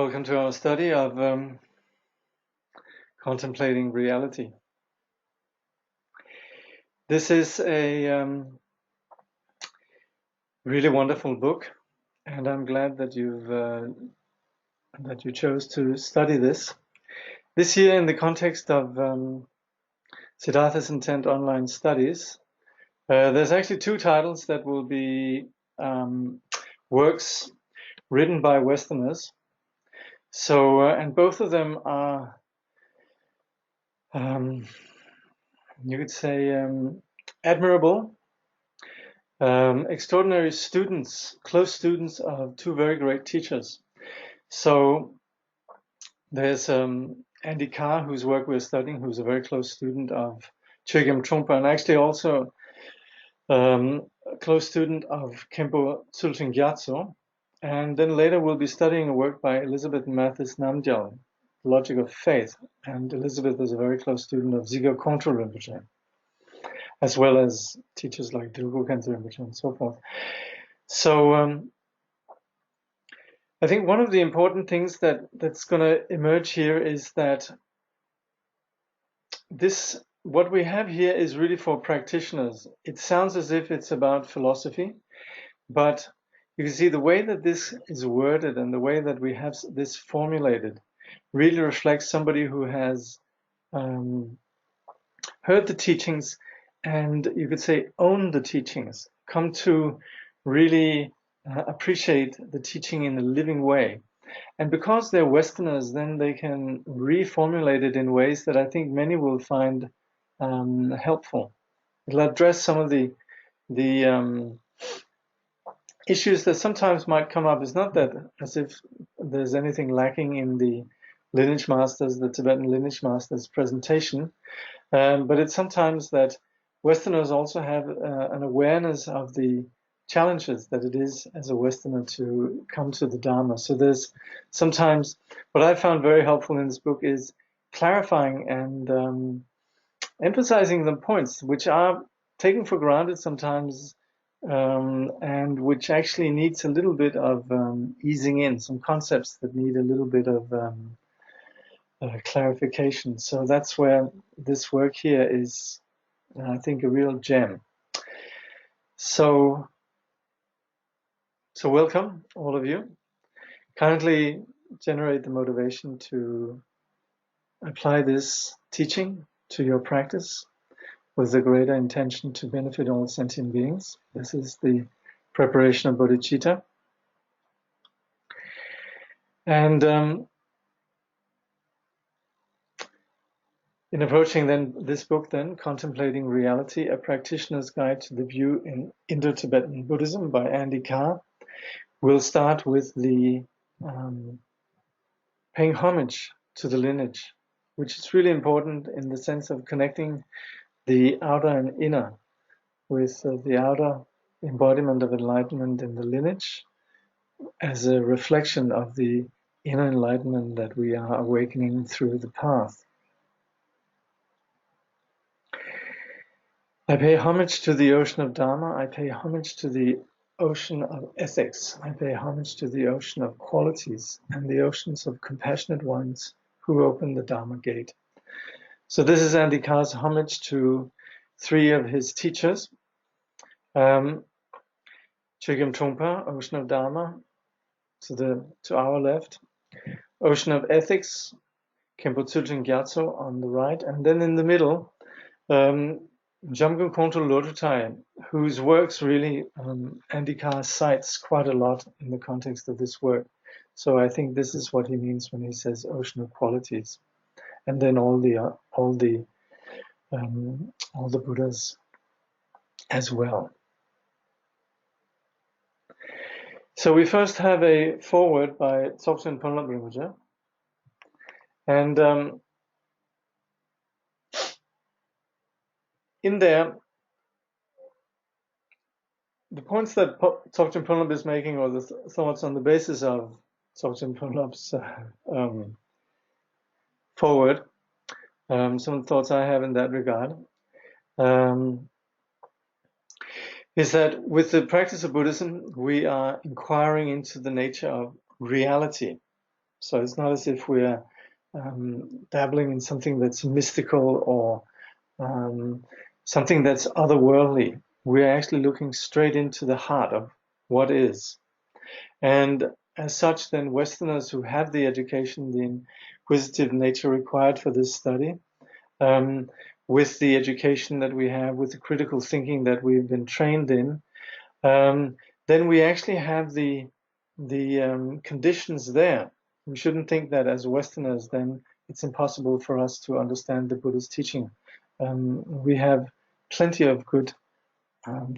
Welcome to our study of contemplating reality. This is a really wonderful book, and I'm glad that you chose to study this. This year, in the context of Siddhartha's Intent online studies, there's actually two titles that will be works written by Westerners. So, and both of them are, you could say, admirable, extraordinary students, close students of two very great teachers. So there's Andy Karr, whose work we're studying, who's a very close student of Gyamtso Trungpa, and actually also a close student of Khenpo Tsultrim Gyamtso. And then later we'll be studying a work by Elizabeth Mathis Namgyal, Logic of Faith. And Elizabeth is a very close student of Ziga Kongtrul Rinpoche, as well as teachers like Dilgo Khyentse Rinpoche and so forth. So I think one of the important things that's going to emerge here is that what we have here is really for practitioners. It sounds as if it's about philosophy, but you can see the way that this is worded and the way that we have this formulated really reflects somebody who has heard the teachings and, you could say, owned the teachings, come to really appreciate the teaching in a living way. And because they're Westerners, then they can reformulate it in ways that I think many will find helpful. It'll address some of the issues that sometimes might come up. It's not that as if there's anything lacking in the lineage masters, the Tibetan lineage masters presentation, but it's sometimes that Westerners also have an awareness of the challenges that it is as a Westerner to come to the Dharma. So there's sometimes what I found very helpful in this book is clarifying and emphasizing the points which are taken for granted sometimes, and which actually needs a little bit of easing in, some concepts that need a little bit of clarification. So that's where this work here is, I think, a real gem. So welcome, all of you. Kindly generate the motivation to apply this teaching to your practice with the greater intention to benefit all sentient beings. This is the preparation of bodhicitta. And in approaching then this book, then, Contemplating Reality, A Practitioner's Guide to the View in Indo-Tibetan Buddhism by Andy Karr, we'll start with the paying homage to the lineage, which is really important in the sense of connecting the outer and inner with the outer embodiment of enlightenment in the lineage as a reflection of the inner enlightenment that we are awakening through the path. I pay homage to the ocean of Dharma. I pay homage to the ocean of ethics. I pay homage to the ocean of qualities and the oceans of compassionate ones who open the Dharma gate. So this is Andy Karr's homage to three of his teachers. Gyamtso Trungpa, Ocean of Dharma, to our left. Ocean of Ethics, Khenpo Tsultrim Gyamtso on the right. And then in the middle, Jamgon Kongtrul Lodrutai, whose works really Andy Karr cites quite a lot in the context of this work. So I think this is what he means when he says ocean of qualities, and then all the Buddhas as well. So we first have a foreword by Dzogchen Ponlop Rinpoche, and in there, the points that Dzogchen Ponlop is making, or the thoughts on the basis of Dzogchen Ponlop's forward, some of the thoughts I have in that regard, is that with the practice of Buddhism, we are inquiring into the nature of reality. So it's not as if we're dabbling in something that's mystical or something that's otherworldly. We're actually looking straight into the heart of what is. And as such, then Westerners who have the education, the inquisitive nature required for this study, with the education that we have, with the critical thinking that we've been trained in, then we actually have the conditions there. We shouldn't think that as Westerners, then it's impossible for us to understand the Buddha's teaching. We have plenty of good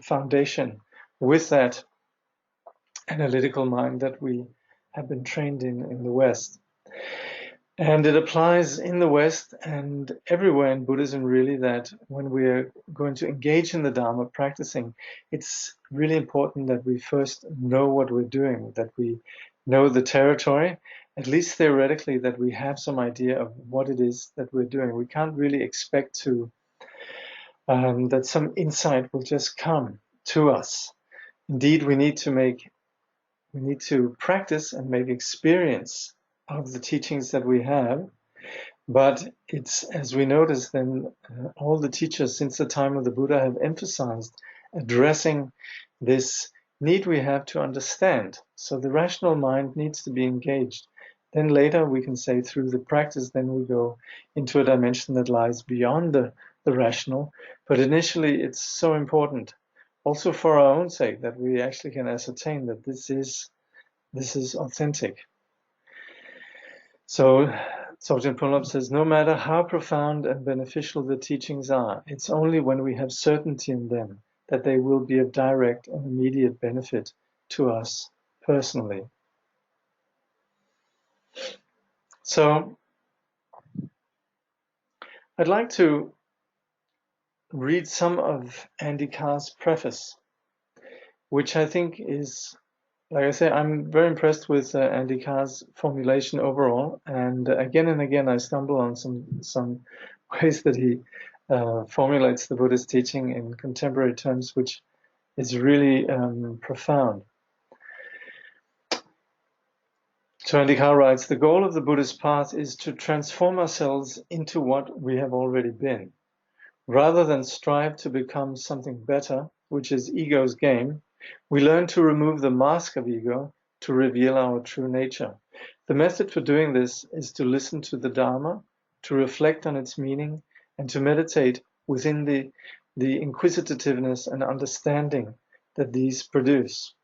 foundation with that analytical mind that we have been trained in the West. And it applies in the West and everywhere in Buddhism, really, that when we're going to engage in the Dharma practicing, it's really important that we first know what we're doing, that we know the territory, at least theoretically, that we have some idea of what it is that we're doing. We can't really expect to that some insight will just come to us. Indeed, we need to practice and make experience of the teachings that we have, but it's, as we notice, then all the teachers since the time of the Buddha have emphasized addressing this need we have to understand. So the rational mind needs to be engaged. Then later we can say through the practice, then we go into a dimension that lies beyond the rational. But initially it's so important, also for our own sake, that we actually can ascertain that this is authentic. So Tsultrim Punlop says, no matter how profound and beneficial the teachings are, it's only when we have certainty in them that they will be of direct and immediate benefit to us personally. So I'd like to read some of Andy Karr's preface, which I think is, like I say, I'm very impressed with Andy Karr's formulation overall, and again I stumble on some ways that he formulates the Buddhist teaching in contemporary terms, which is really profound. So Andy Karr writes, the goal of the Buddhist path is to transform ourselves into what we have already been. Rather than strive to become something better, which is ego's game, we learn to remove the mask of ego to reveal our true nature. The method for doing this is to listen to the Dharma, to reflect on its meaning, and to meditate within the inquisitiveness and understanding that these produce.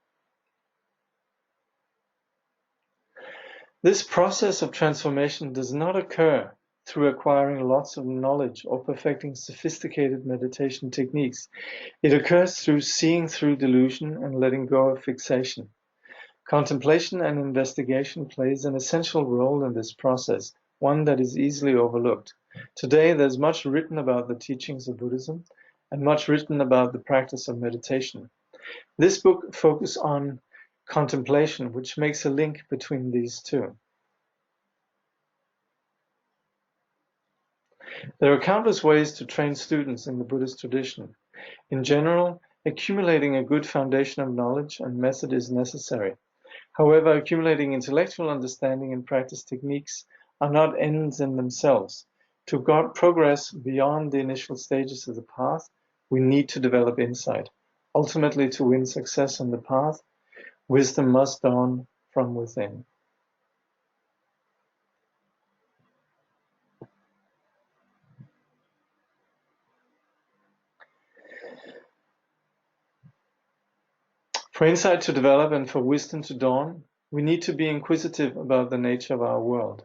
This process of transformation does not occur through acquiring lots of knowledge or perfecting sophisticated meditation techniques. It occurs through seeing through delusion and letting go of fixation. Contemplation and investigation plays an essential role in this process, one that is easily overlooked. Today, there's much written about the teachings of Buddhism and much written about the practice of meditation. This book focuses on contemplation, which makes a link between these two. There are countless ways to train students in the Buddhist tradition. In general, accumulating a good foundation of knowledge and method is necessary. However, accumulating intellectual understanding and practice techniques are not ends in themselves. To progress beyond the initial stages of the path, we need to develop insight. Ultimately, to win success on the path, wisdom must dawn from within. For insight to develop and for wisdom to dawn, we need to be inquisitive about the nature of our world,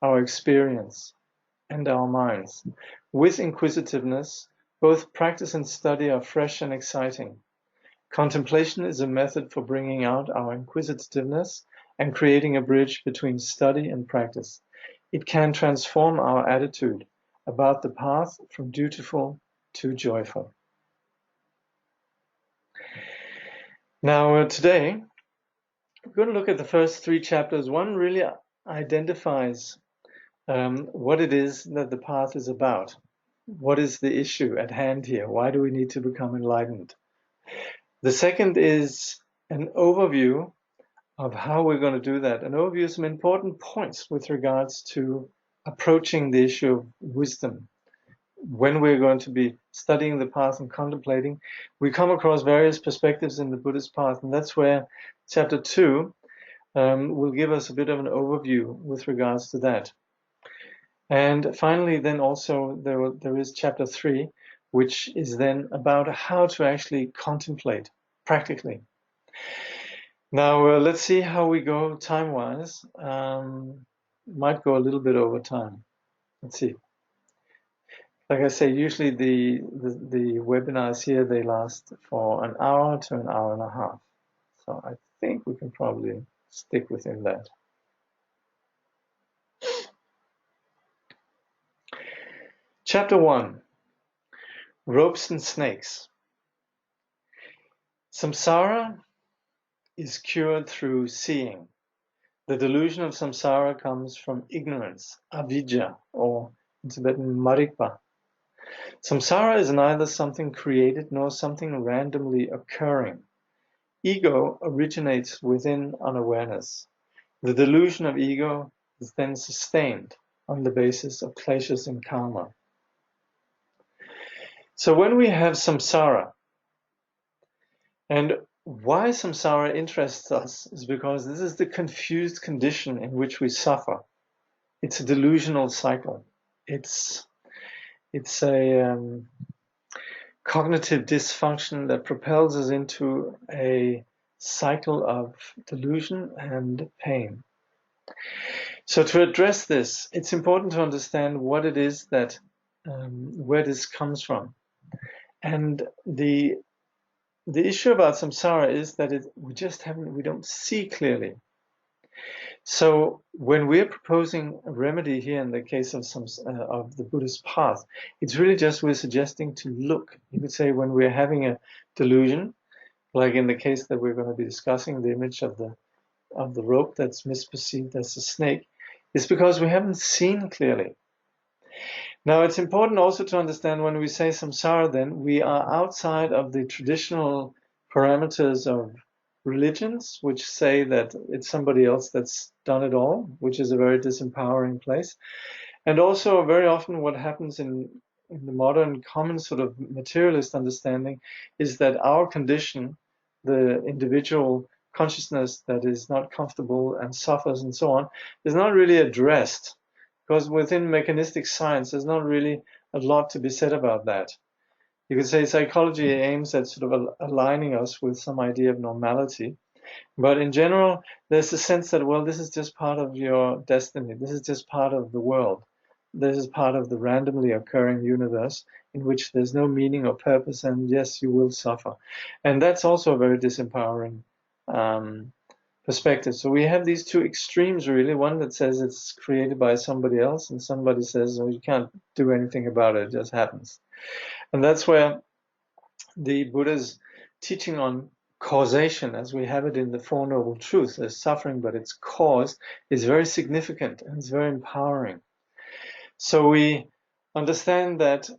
our experience, and our minds. With inquisitiveness, both practice and study are fresh and exciting. Contemplation is a method for bringing out our inquisitiveness and creating a bridge between study and practice. It can transform our attitude about the path from dutiful to joyful. Now, today, we're going to look at the first 3 chapters. One really identifies what it is that the path is about. What is the issue at hand here? Why do we need to become enlightened? The second is an overview of how we're going to do that, an overview of some important points with regards to approaching the issue of wisdom. When we're going to be studying the path and contemplating, we come across various perspectives in the Buddhist path, and that's where chapter 2 will give us a bit of an overview with regards to that. And finally, then also there is chapter 3, which is then about how to actually contemplate practically. Now, let's see how we go time-wise. Might go a little bit over time. Let's see. Like I say, usually the webinars here, they last for an hour to an hour and a half. So I think we can probably stick within that. Chapter 1, Ropes and Snakes. Samsara is cured through seeing. The delusion of samsara comes from ignorance, avidya, or in Tibetan, marikpa. Samsara is neither something created nor something randomly occurring. Ego originates within unawareness. The delusion of ego is then sustained on the basis of kleshas and karma. So when we have samsara, and why samsara interests us is because this is the confused condition in which we suffer. It's a delusional cycle. It's a cognitive dysfunction that propels us into a cycle of delusion and pain. So to address this, it's important to understand what it is that where this comes from. And the issue about samsara is that we don't see clearly. So when we're proposing a remedy here in the case of of the Buddhist path, it's really just we're suggesting to look. You could say when we're having a delusion, like in the case that we're going to be discussing, the image of the rope that's misperceived as a snake, is because we haven't seen clearly. Now it's important also to understand when we say samsara, then we are outside of the traditional parameters of religions, which say that it's somebody else that's done it all, which is a very disempowering place. And also very often what happens in the modern common sort of materialist understanding is that our condition, the individual consciousness that is not comfortable and suffers and so on, is not really addressed. Because within mechanistic science, there's not really a lot to be said about that. You could say psychology aims at sort of aligning us with some idea of normality. But in general, there's a sense that, well, this is just part of your destiny. This is just part of the world. This is part of the randomly occurring universe in which there's no meaning or purpose, and yes, you will suffer. And that's also a very disempowering perspective. So we have these two extremes, really. One that says it's created by somebody else, and somebody says, oh, you can't do anything about it, it just happens. And that's where the Buddha's teaching on causation, as we have it in the Four Noble Truths, there's suffering, but its cause is very significant and it's very empowering. So we understand that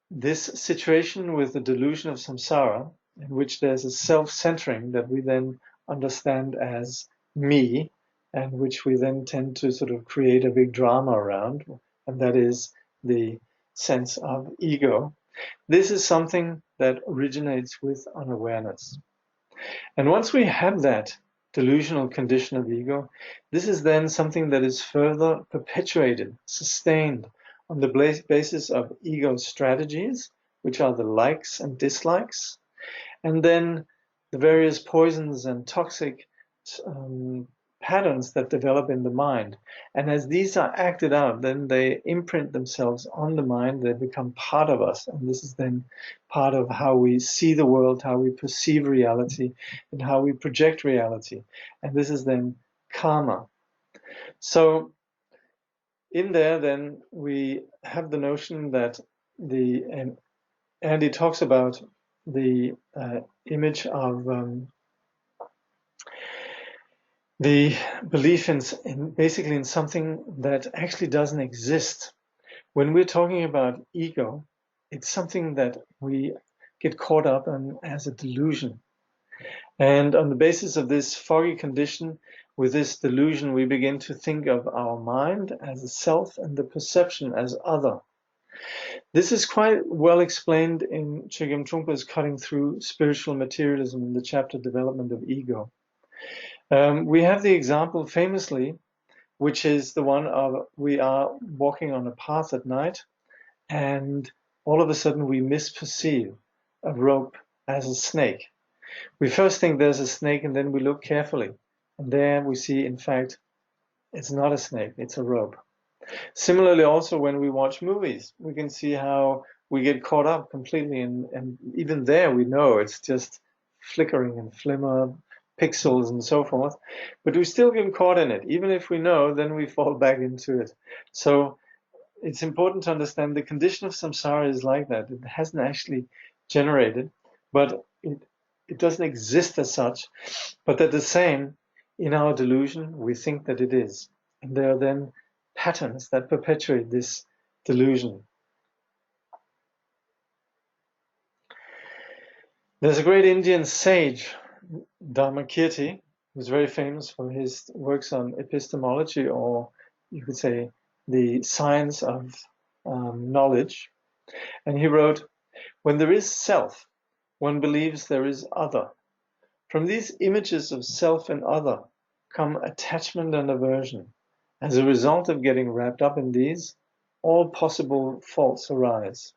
this situation with the delusion of samsara, in which there's a self-centering that we then understand as me, and which we then tend to sort of create a big drama around, and that is the sense of ego. This is something that originates with unawareness. And once we have that delusional condition of ego, this is then something that is further perpetuated, sustained on the basis of ego strategies, which are the likes and dislikes, and then the various poisons and toxic patterns that develop in the mind. And as these are acted out, then they imprint themselves on the mind, they become part of us. And this is then part of how we see the world, how we perceive reality, and how we project reality. And this is then karma. So in there, then we have the notion that and he talks about the image of the belief in basically in something that actually doesn't exist. When we're talking about ego, it's something that we get caught up in as a delusion. And on the basis of this foggy condition, with this delusion, we begin to think of our mind as a self and the perception as other. This is quite well explained in Chogyam Trungpa's Cutting Through Spiritual Materialism in the chapter Development of Ego. We have the example famously, which is the one of we are walking on a path at night, and all of a sudden we misperceive a rope as a snake. We first think there's a snake, and then we look carefully, and there we see, in fact, it's not a snake, it's a rope. Similarly, also when we watch movies, we can see how we get caught up completely, and even there we know it's just flickering and flimmer, pixels and so forth, but we still get caught in it. Even if we know, then we fall back into it. So it's important to understand the condition of samsara is like that. It hasn't actually generated, but it doesn't exist as such, but at the same, in our delusion, we think that it is. And there are then patterns that perpetuate this delusion. There's a great Indian sage, Dharmakirti, who's very famous for his works on epistemology, or you could say the science of knowledge. And he wrote, "When there is self, one believes there is other. From these images of self and other come attachment and aversion. As a result of getting wrapped up in these, all possible faults arise."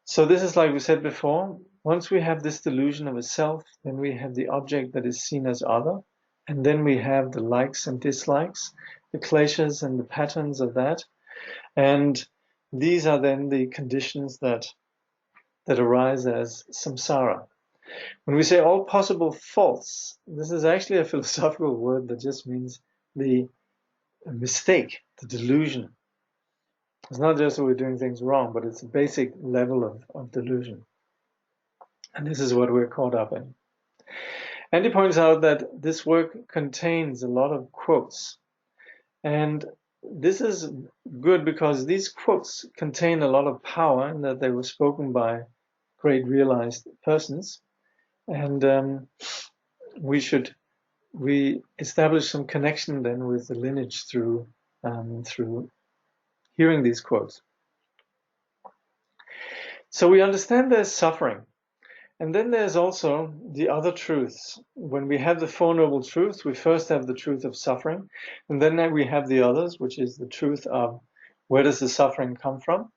So this is like we said before, once we have this delusion of a self, then we have the object that is seen as other, and then we have the likes and dislikes, the kleshas and the patterns of that, and these are then the conditions that arise as samsara. When we say all possible faults, this is actually a philosophical word that just means the mistake, the delusion. It's not just that we're doing things wrong, but it's a basic level of delusion. And this is what we're caught up in. And he points out that this work contains a lot of quotes. And this is good because these quotes contain a lot of power in that they were spoken by great realized persons. And we establish some connection then with the lineage through hearing these quotes. So we understand there's suffering. And then there's also the other truths. When we have the Four Noble Truths, we first have the truth of suffering, and then we have the others, which is the truth of where does the suffering come from,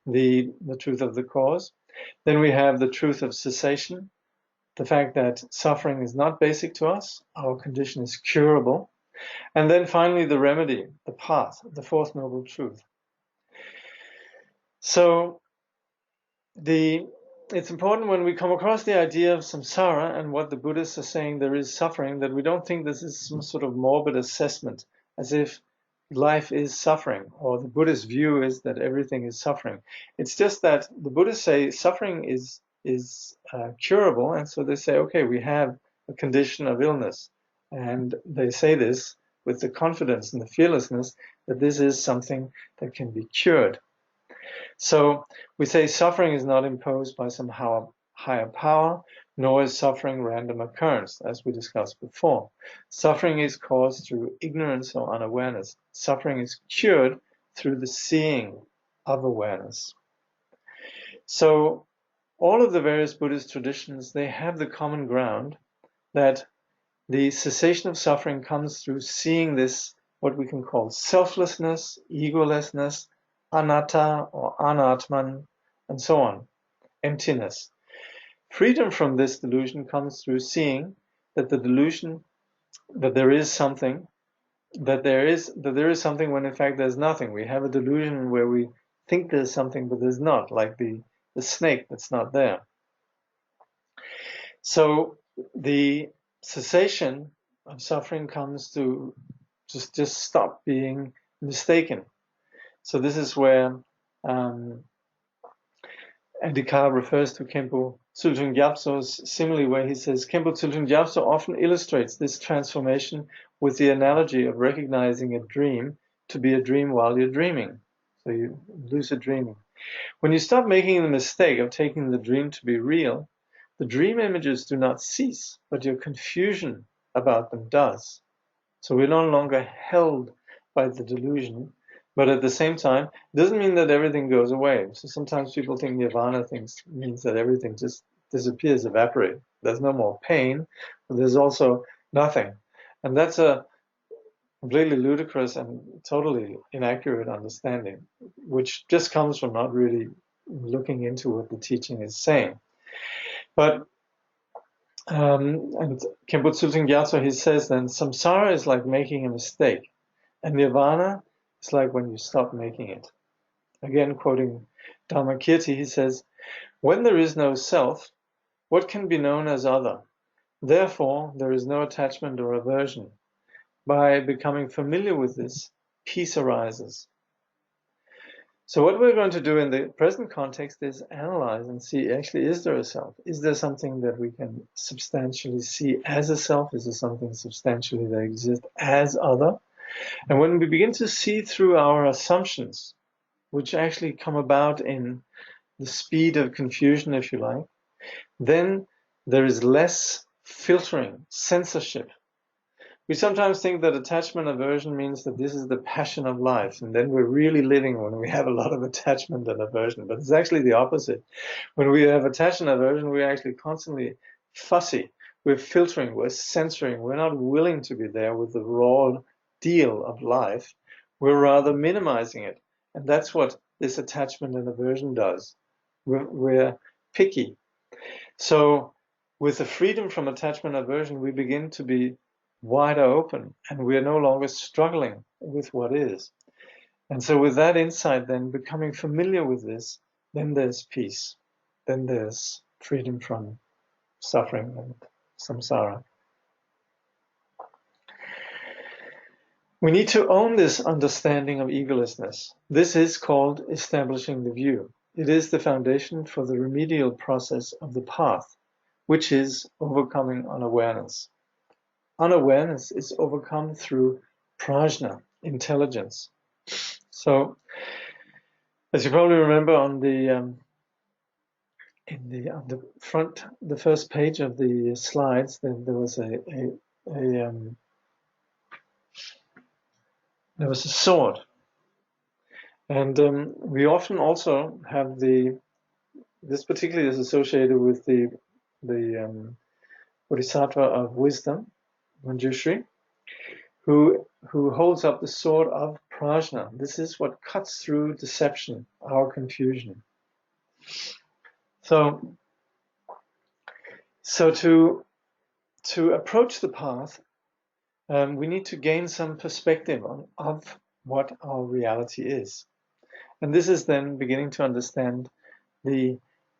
the truth of the cause. Then we have the truth of cessation, the fact that suffering is not basic to us, our condition is curable. And then finally the remedy, the path, the Fourth Noble Truth. So it's important when we come across the idea of samsara and what the Buddhists are saying there is suffering, that we don't think this is some sort of morbid assessment, as if life is suffering, or the Buddhist view is that everything is suffering. It's just that the Buddhists say suffering is curable, and so they say, okay, we have a condition of illness, and they say this with the confidence and the fearlessness that this is something that can be cured. So we say suffering is not imposed by some higher power, nor is suffering random occurrence, as we discussed before. Suffering is caused through ignorance or unawareness. Suffering is cured through the seeing of awareness. So all of the various Buddhist traditions, they have the common ground that the cessation of suffering comes through seeing this, what we can call selflessness, egolessness, anatta or anatman, and so on, emptiness. Freedom from this delusion comes through seeing that the delusion, that there is something, that there is something when in fact there's nothing. We have a delusion where we think there's something, but there's not, like the snake that's not there. So the cessation of suffering comes to just stop being mistaken. So this is where Karr refers to Khenpo Tsultrim Gyamtso's simile, where he says, Khenpo Tsultrim Gyamtso often illustrates this transformation with the analogy of recognizing a dream to be a dream while you're dreaming. So you lucid dreaming. When you stop making the mistake of taking the dream to be real, The dream images do not cease, but your confusion about them does. So we're no longer held by the delusion, but at the same time, it doesn't mean that everything goes away. So sometimes people think nirvana means that everything just disappears, evaporates. There's no more pain, but there's also nothing. And that's a completely ludicrous and totally inaccurate understanding, which just comes from not really looking into what the teaching is saying. But and Khenpo Tsultrim Gyamtso, he says then, samsara is like making a mistake, and nirvana is like when you stop making it. Again, quoting Dharmakirti, he says, when there is no self, what can be known as other? Therefore, there is no attachment or aversion. By becoming familiar with this, peace arises. So what we're going to do in the present context is analyze and see, actually, is there a self? Is there something that we can substantially see as a self? Is there something substantially that exists as other? And when we begin to see through our assumptions, which actually come about in the speed of confusion, if you like, then there is less filtering, censorship. We sometimes think that attachment aversion means that this is the passion of life, and then we're really living when we have a lot of attachment and aversion. But it's actually the opposite. When we have attachment and aversion, we're actually constantly fussy. We're filtering, we're censoring, we're not willing to be there with the raw deal of life. We're rather minimizing it. And that's what this attachment and aversion does. We're picky. So with the freedom from attachment and aversion, we begin to be wider open, and we are no longer struggling with what is. And so with that insight, then becoming familiar with this, then there's peace. Then there's freedom from suffering and samsara. We need to own this understanding of egolessness. This is called establishing the view. It is the foundation for the remedial process of the path, which is overcoming unawareness. Unawareness is overcome through prajna, intelligence. So, as you probably remember, on the front, the first page of the slides, there was there was a sword, and we often also have this particularly is associated with the Bodhisattva of wisdom, Manjushri, who holds up the sword of prajna. This is what cuts through deception, our confusion. So to approach the path, we need to gain some perspective of what our reality is. And this is then beginning to understand the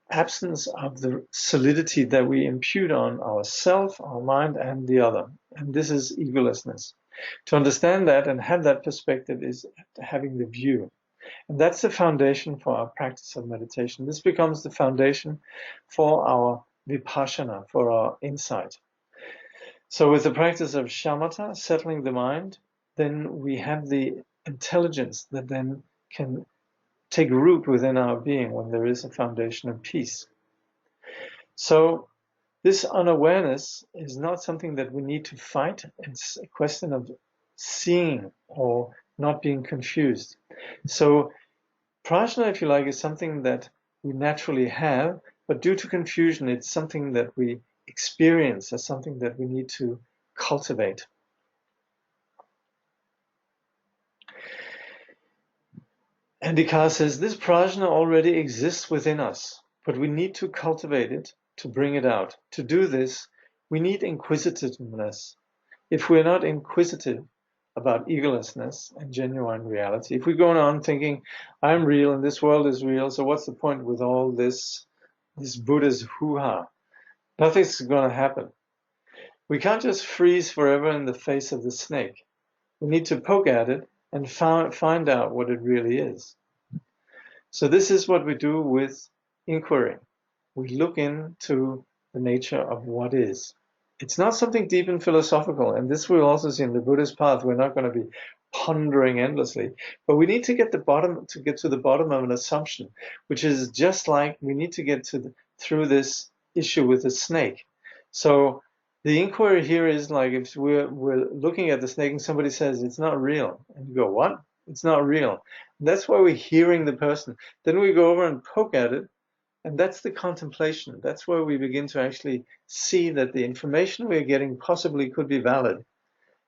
absence of the solidity that we impute on ourself, our mind, and the other. And this is egolessness. To understand that and have that perspective is having the view. And that's the foundation for our practice of meditation. This becomes the foundation for our vipassana, for our insight. So with the practice of shamatha, settling the mind, then we have the intelligence that then can take root within our being when there is a foundation of peace. So this unawareness is not something that we need to fight. It's a question of seeing or not being confused. So prajna, if you like, is something that we naturally have, but due to confusion, it's something that we experience as something that we need to cultivate. And Karr says, this prajna already exists within us, but we need to cultivate it to bring it out. To do this, we need inquisitiveness. If we're not inquisitive about egolessness and genuine reality, if we go on thinking, I'm real and this world is real, so what's the point with all this Buddha's hoo-ha? Nothing's going to happen. We can't just freeze forever in the face of the snake. We need to poke at it and find out what it really is. So this is what we do with inquiry. We look into the nature of what is. It's not something deep and philosophical, and this we'll also see in the Buddhist path. We're not going to be pondering endlessly, but we need to get to the bottom of an assumption, which is just like we need to get through this issue with the snake. So the inquiry here is like if we're looking at the snake and somebody says it's not real, and you go, what? It's not real. That's why we're hearing the person. Then we go over and poke at it, and that's the contemplation. That's where we begin to actually see that the information we're getting possibly could be valid.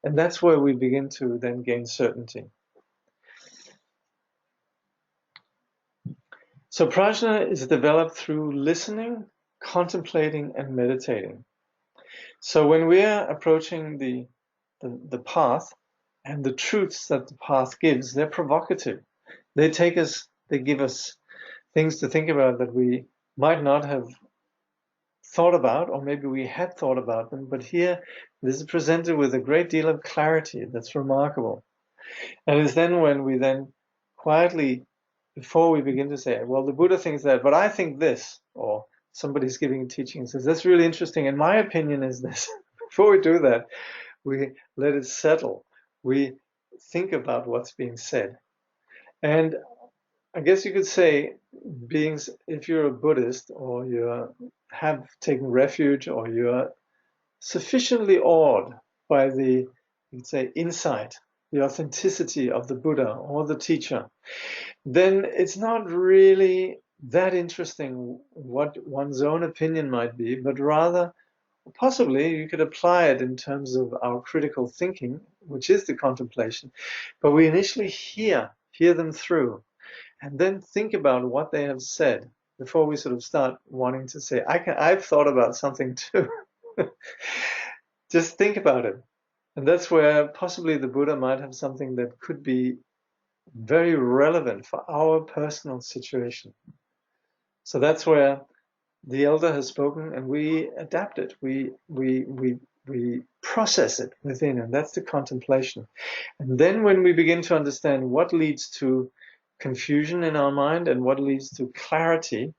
And that's where we begin to then gain certainty. So prajna is developed through listening, contemplating, and meditating. So when we are approaching the path and the truths that the path gives, they're provocative. They give us things to think about that we might not have thought about, or maybe we had thought about them, but here this is presented with a great deal of clarity that's remarkable. And it's then when we then quietly, before we begin to say, well, the Buddha thinks that, but I think this, or somebody's giving a teaching and says, that's really interesting, and my opinion is this. Before we do that, we let it settle. We think about what's being said. And I guess you could say, if you're a Buddhist, or you have taken refuge, or you're sufficiently awed by the, you'd say, insight, the authenticity of the Buddha or the teacher, then it's not really that interesting what one's own opinion might be, but rather, possibly, you could apply it in terms of our critical thinking, which is the contemplation. But we initially hear them through, and then think about what they have said before we sort of start wanting to say, I've thought about something too. Just think about it. And that's where possibly the Buddha might have something that could be very relevant for our personal situation. So that's where the elder has spoken, and we adapt it. We process it within, and that's the contemplation. And then when we begin to understand what leads to confusion in our mind and what leads to clarity,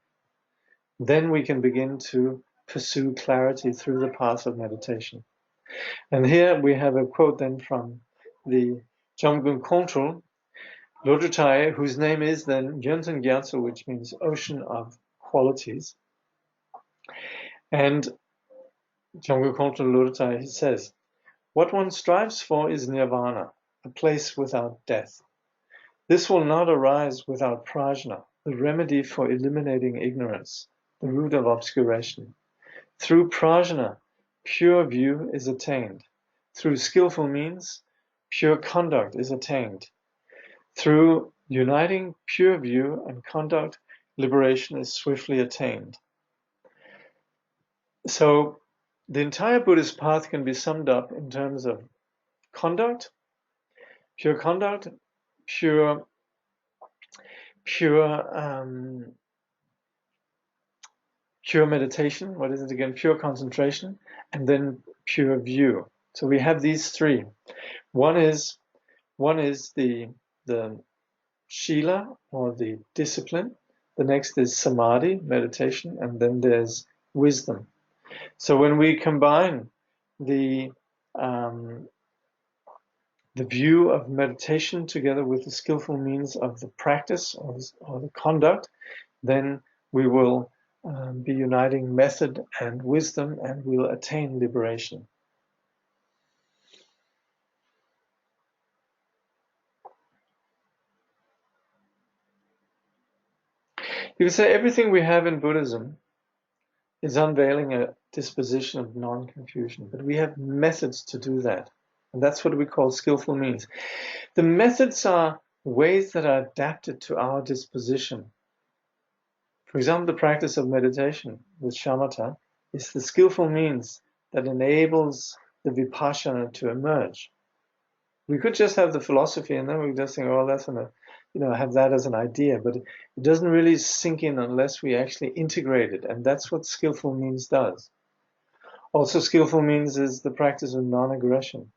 then we can begin to pursue clarity through the path of meditation. And here we have a quote then from the Jamgun Kongtrul Lodrutai, whose name is then Gyamtso Gyamtso, which means ocean of qualities. And Jamgun Kongtrul Lodrutai, he says, what one strives for is nirvana, a place without death. This will not arise without prajna, the remedy for eliminating ignorance, the root of obscuration. Through prajna, pure view is attained. Through skillful means, pure conduct is attained. Through uniting pure view and conduct, liberation is swiftly attained. So the entire Buddhist path can be summed up in terms of conduct, pure meditation, what is it again? Pure concentration, and then pure view. So we have these three. One is the shila, or the discipline. The next is samadhi, meditation, and then there's wisdom. So when we combine the view of meditation together with the skillful means of the practice or the conduct, then we will be uniting method and wisdom, and we'll attain liberation. You can say everything we have in Buddhism is unveiling a disposition of non-confusion, but we have methods to do that. And that's what we call skillful means. The methods are ways that are adapted to our disposition. For example, the practice of meditation with shamatha is the skillful means that enables the vipassana to emerge. We could just have the philosophy, and then we just think, oh, that's have that as an idea, but it doesn't really sink in unless we actually integrate it, and that's what skillful means does. Also, skillful means is the practice of non-aggression,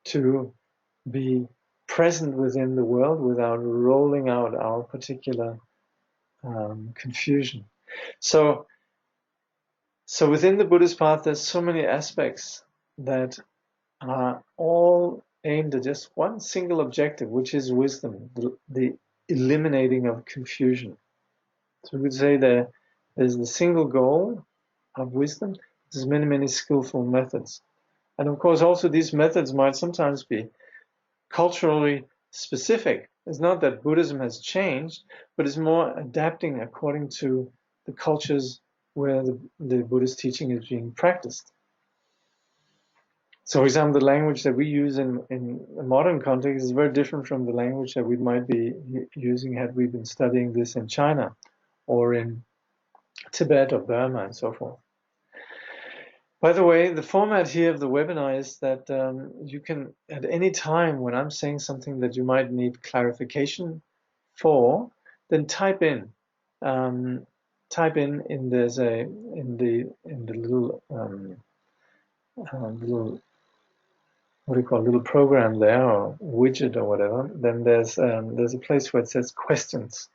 to be present within the world without rolling out our particular confusion. So within the Buddhist path, there's so many aspects that are all aimed at just one single objective, which is wisdom, the eliminating of confusion. So we would say there There's the single goal of wisdom. There's many, many skillful methods. And of course, also these methods might sometimes be culturally specific. It's not that Buddhism has changed, but it's more adapting according to the cultures where the Buddhist teaching is being practiced. So, for example, the language that we use in a modern context is very different from the language that we might be using had we been studying this in China or in Tibet or Burma and so forth. By the way, the format here of the webinar is that you can, at any time when I'm saying something that you might need clarification for, then type in. There's in the little little, what do you call, little program there, or widget or whatever. Then there's a place where it says questions,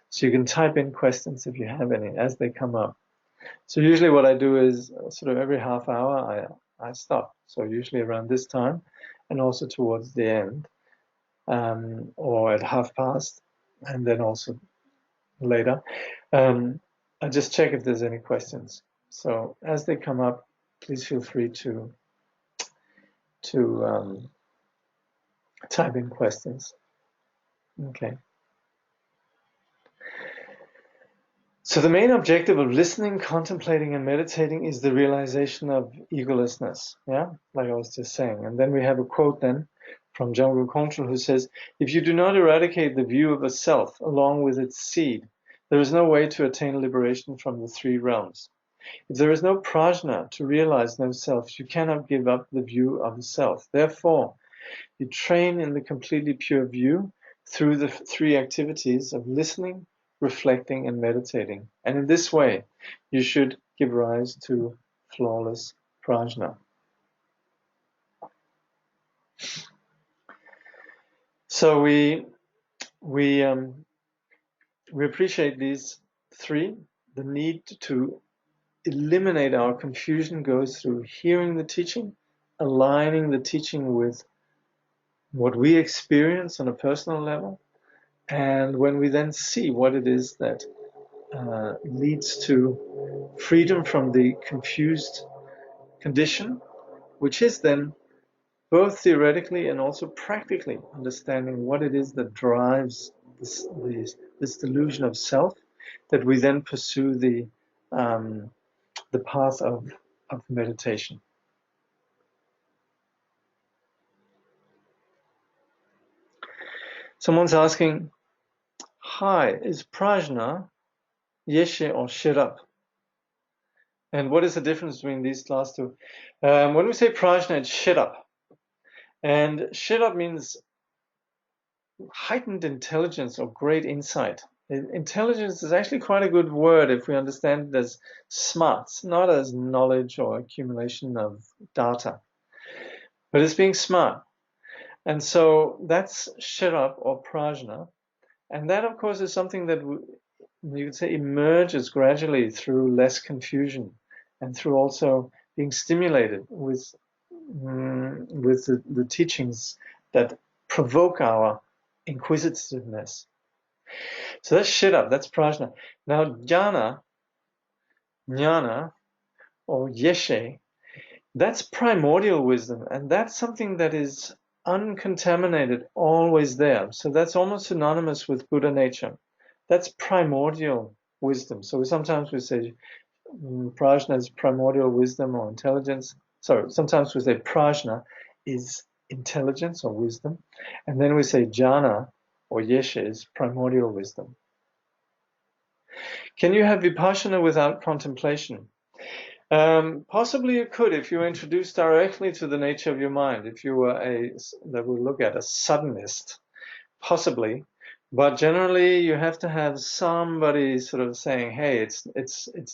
so you can type in questions if you have any as they come up. So usually what I do is sort of every half hour I stop. So usually around this time, and also towards the end, or at past, and then also later. I just check if there's any questions. So as they come up, please feel free to type in questions. Okay. So the main objective of listening, contemplating, and meditating is the realization of egolessness. Yeah, like I was just saying. And then we have a quote then from Jakob who says, "If you do not eradicate the view of a self along with its seed, there is no way to attain liberation from the three realms. If there is no prajna to realize no self, you cannot give up the view of the self. Therefore, you train in the completely pure view through the three activities of listening, reflecting, and meditating. And in this way, you should give rise to flawless prajna." So we appreciate these three. The need to eliminate our confusion goes through hearing the teaching, aligning the teaching with what we experience on a personal level, and when we then see what it is that leads to freedom from the confused condition, which is then both theoretically and also practically understanding what it is that drives this delusion of self, that we then pursue the path of meditation. Someone's asking, "Hi, is prajna yeshe or shirap? And what is the difference between these last two?" When we say prajna, it's shirap. And shirap means heightened intelligence or great insight. Intelligence is actually quite a good word if we understand it as smarts, not as knowledge or accumulation of data, but as being smart. And so that's shirap or prajna. And that, of course, is something that you could say emerges gradually through less confusion and through also being stimulated with the teachings that provoke our inquisitiveness. So that's shirap, that's prajna. Now jnana, or yeshe, that's primordial wisdom, and that's something that is uncontaminated, always there. So that's almost synonymous with Buddha nature. That's primordial wisdom. So sometimes we say prajna is primordial wisdom or intelligence. Sorry, sometimes we say prajna is intelligence or wisdom. And then we say jnana or yeshe is primordial wisdom. Can you have vipassana without contemplation? Possibly you could if you were introduced directly to the nature of your mind. If you were that we look at a suddenist, possibly. But generally, you have to have somebody sort of saying, "Hey, it's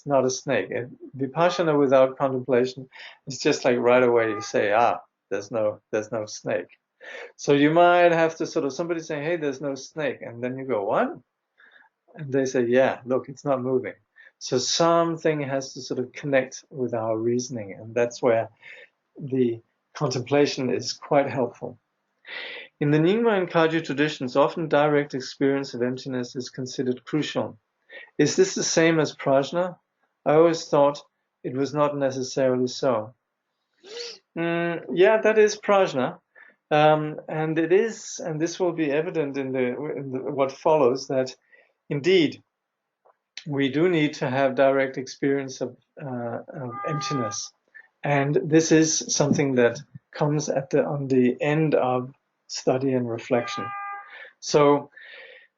not a snake." And vipassana without contemplation is just like right away you say, there's no snake. So you might have to sort of somebody saying, "Hey, there's no snake," and then you go, "What?" And they say, "Yeah, look, it's not moving." So something has to sort of connect with our reasoning, and that's where the contemplation is quite helpful. In the Nyingma and Kagyu traditions, often direct experience of emptiness is considered crucial. Is this the same as prajna? I always thought it was not necessarily so. Yeah, that is prajna. And it is, and this will be evident in what follows, that indeed we do need to have direct experience of emptiness. And this is something that comes on the end of study and reflection. So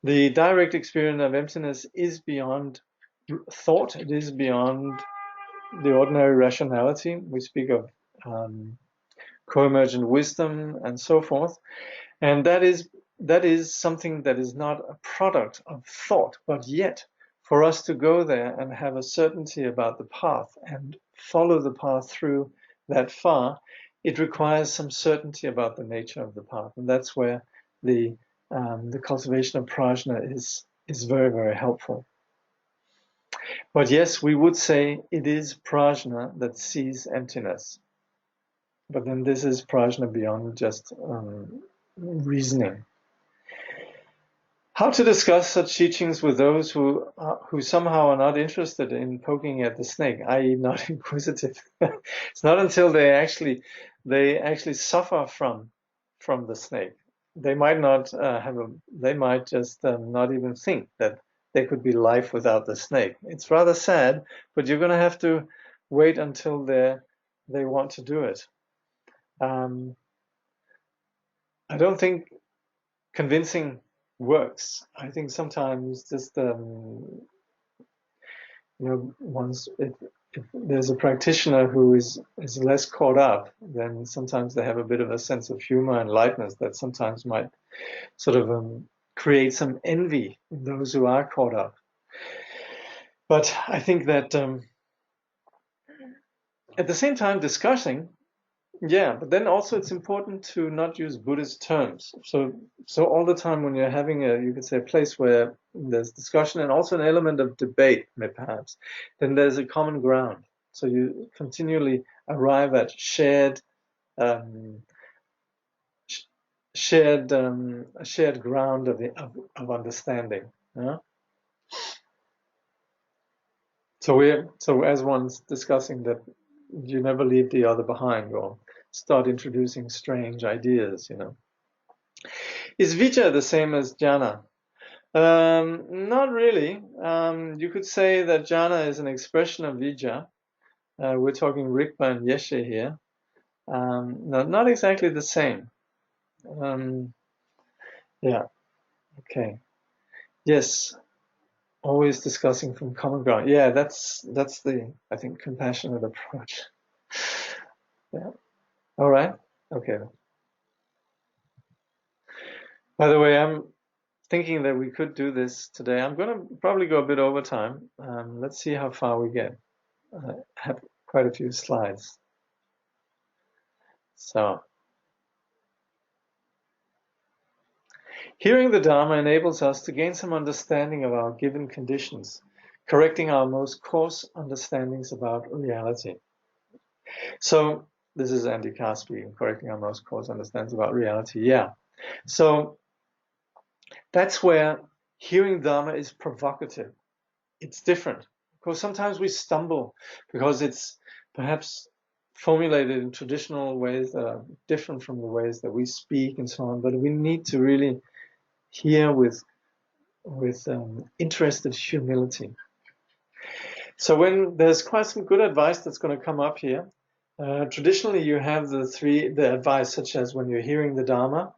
the direct experience of emptiness is beyond thought. It is beyond the ordinary rationality. We speak of co-emergent wisdom and so forth. And that is something that is not a product of thought, but yet for us to go there and have a certainty about the path and follow the path through that far, it requires some certainty about the nature of the path. And that's where the cultivation of prajna is very, very helpful. But yes, we would say it is prajna that sees emptiness. But then this is prajna beyond just reasoning. How to discuss such teachings with those who somehow are not interested in poking at the snake, i.e., not inquisitive. It's not until they actually suffer from the snake. They might not they might just not even think that there could be life without the snake. It's rather sad, but you're going to have to wait until they want to do it. I don't think convincing works. I think sometimes just once if there's a practitioner who is less caught up, then sometimes they have a bit of a sense of humor and lightness that sometimes might sort of create some envy in those who are caught up. But I think that at the same time discussing, yeah, but then also it's important to not use Buddhist terms. So all the time when you're having you could say, a place where there's discussion and also an element of debate, perhaps, then there's a common ground. So you continually arrive at shared ground of understanding. Yeah? So as one's discussing that, you never leave the other behind or start introducing strange ideas, Is vijja the same as jhana? Not really. You could say that jhana is an expression of vijja. We're talking Rigpa and Yeshe here. Not exactly the same. Yeah. Okay. Yes. Always discussing from common ground. Yeah, that's the, I think, compassionate approach. Yeah. All right. Okay. By the way, I'm thinking that we could do this today. I'm going to probably go a bit over time. Let's see how far we get. I have quite a few slides. So, hearing the Dharma enables us to gain some understanding of our given conditions, correcting our most coarse understandings about reality. So, this is Andy Karr speaking, correcting our most coarse understandings about reality. Yeah. So, that's where hearing Dharma is provocative. It's different. Because sometimes we stumble because it's perhaps formulated in traditional ways that are different from the ways that we speak and so on. But we need to really hear with interested humility. So when there's quite some good advice that's going to come up here. Traditionally, you have the advice, such as when you're hearing the Dharma,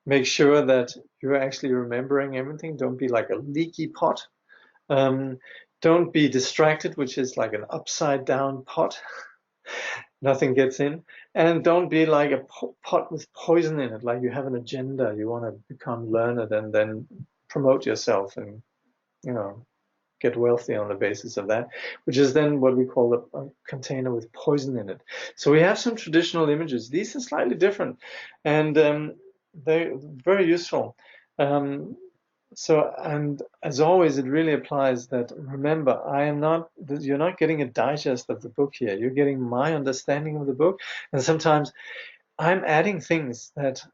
make sure that you're actually remembering everything. Don't be like a leaky pot. Don't be distracted, which is like an upside down pot. Nothing gets in. And don't be like a pot with poison in it, like you have an agenda. You want to become learned and then promote yourself and, get wealthy on the basis of that, which is then what we call a container with poison in it. So we have some traditional images. These are slightly different, and they're very useful. So, and as always, it really applies that, remember, you're not getting a digest of the book here. You're getting my understanding of the book. And sometimes I'm adding things that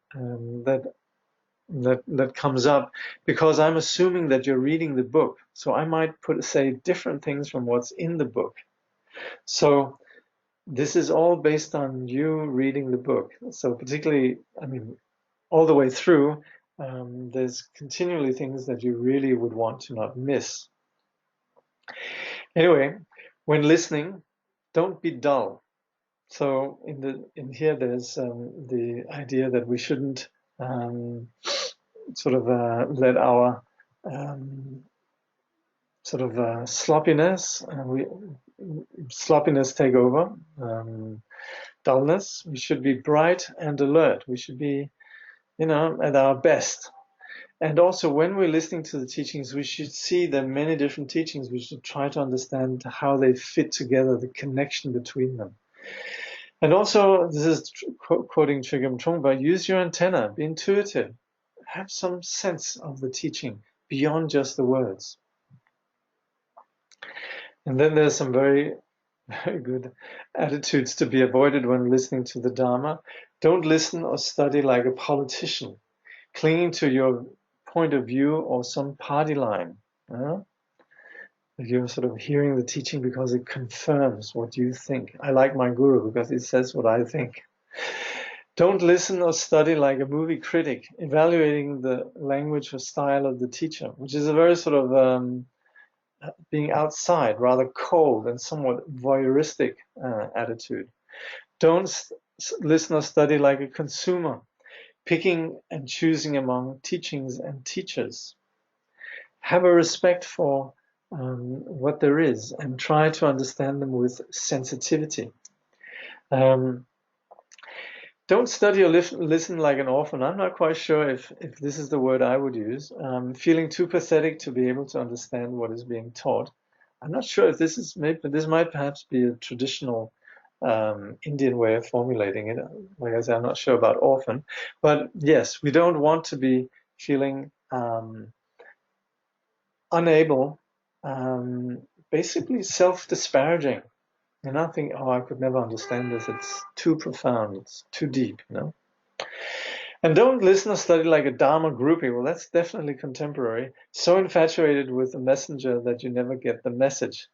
that comes up, because I'm assuming that you're reading the book. So I might say different things from what's in the book. So this is all based on you reading the book. So particularly, I mean, all the way through, there's continually things that you really would want to not miss. Anyway, when listening, don't be dull. So in here, there's the idea that we shouldn't sort of let our sloppiness take over, dullness. We should be bright and alert. We should be, at our best. And also, when we're listening to the teachings, we should see the many different teachings. We should try to understand how they fit together, the connection between them. And also, this is quoting Chogyam Trungpa, use your antenna, be intuitive, have some sense of the teaching beyond just the words. And then there's some very, very good attitudes to be avoided when listening to the Dharma. Don't listen or study like a politician, clinging to your point of view or some party line. You're sort of hearing the teaching because it confirms what you think. I like my guru because he says what I think. Don't listen or study like a movie critic, evaluating the language or style of the teacher, which is a very sort of being outside, rather cold and somewhat voyeuristic attitude. Don't listen or study like a consumer, picking and choosing among teachings and teachers. Have a respect for what there is and try to understand them with sensitivity. Don't study or listen like an orphan. I'm not quite sure if this is the word I would use. Feeling too pathetic to be able to understand what is being taught. I'm not sure if this is, maybe this might perhaps be a traditional Indian way of formulating it. Like I said, I'm not sure about orphan. But yes, we don't want to be feeling unable, basically self-disparaging. And not think, oh, I could never understand this. It's too profound. It's too deep, And don't listen or study like a Dharma groupie. Well, that's definitely contemporary. So infatuated with the messenger that you never get the message.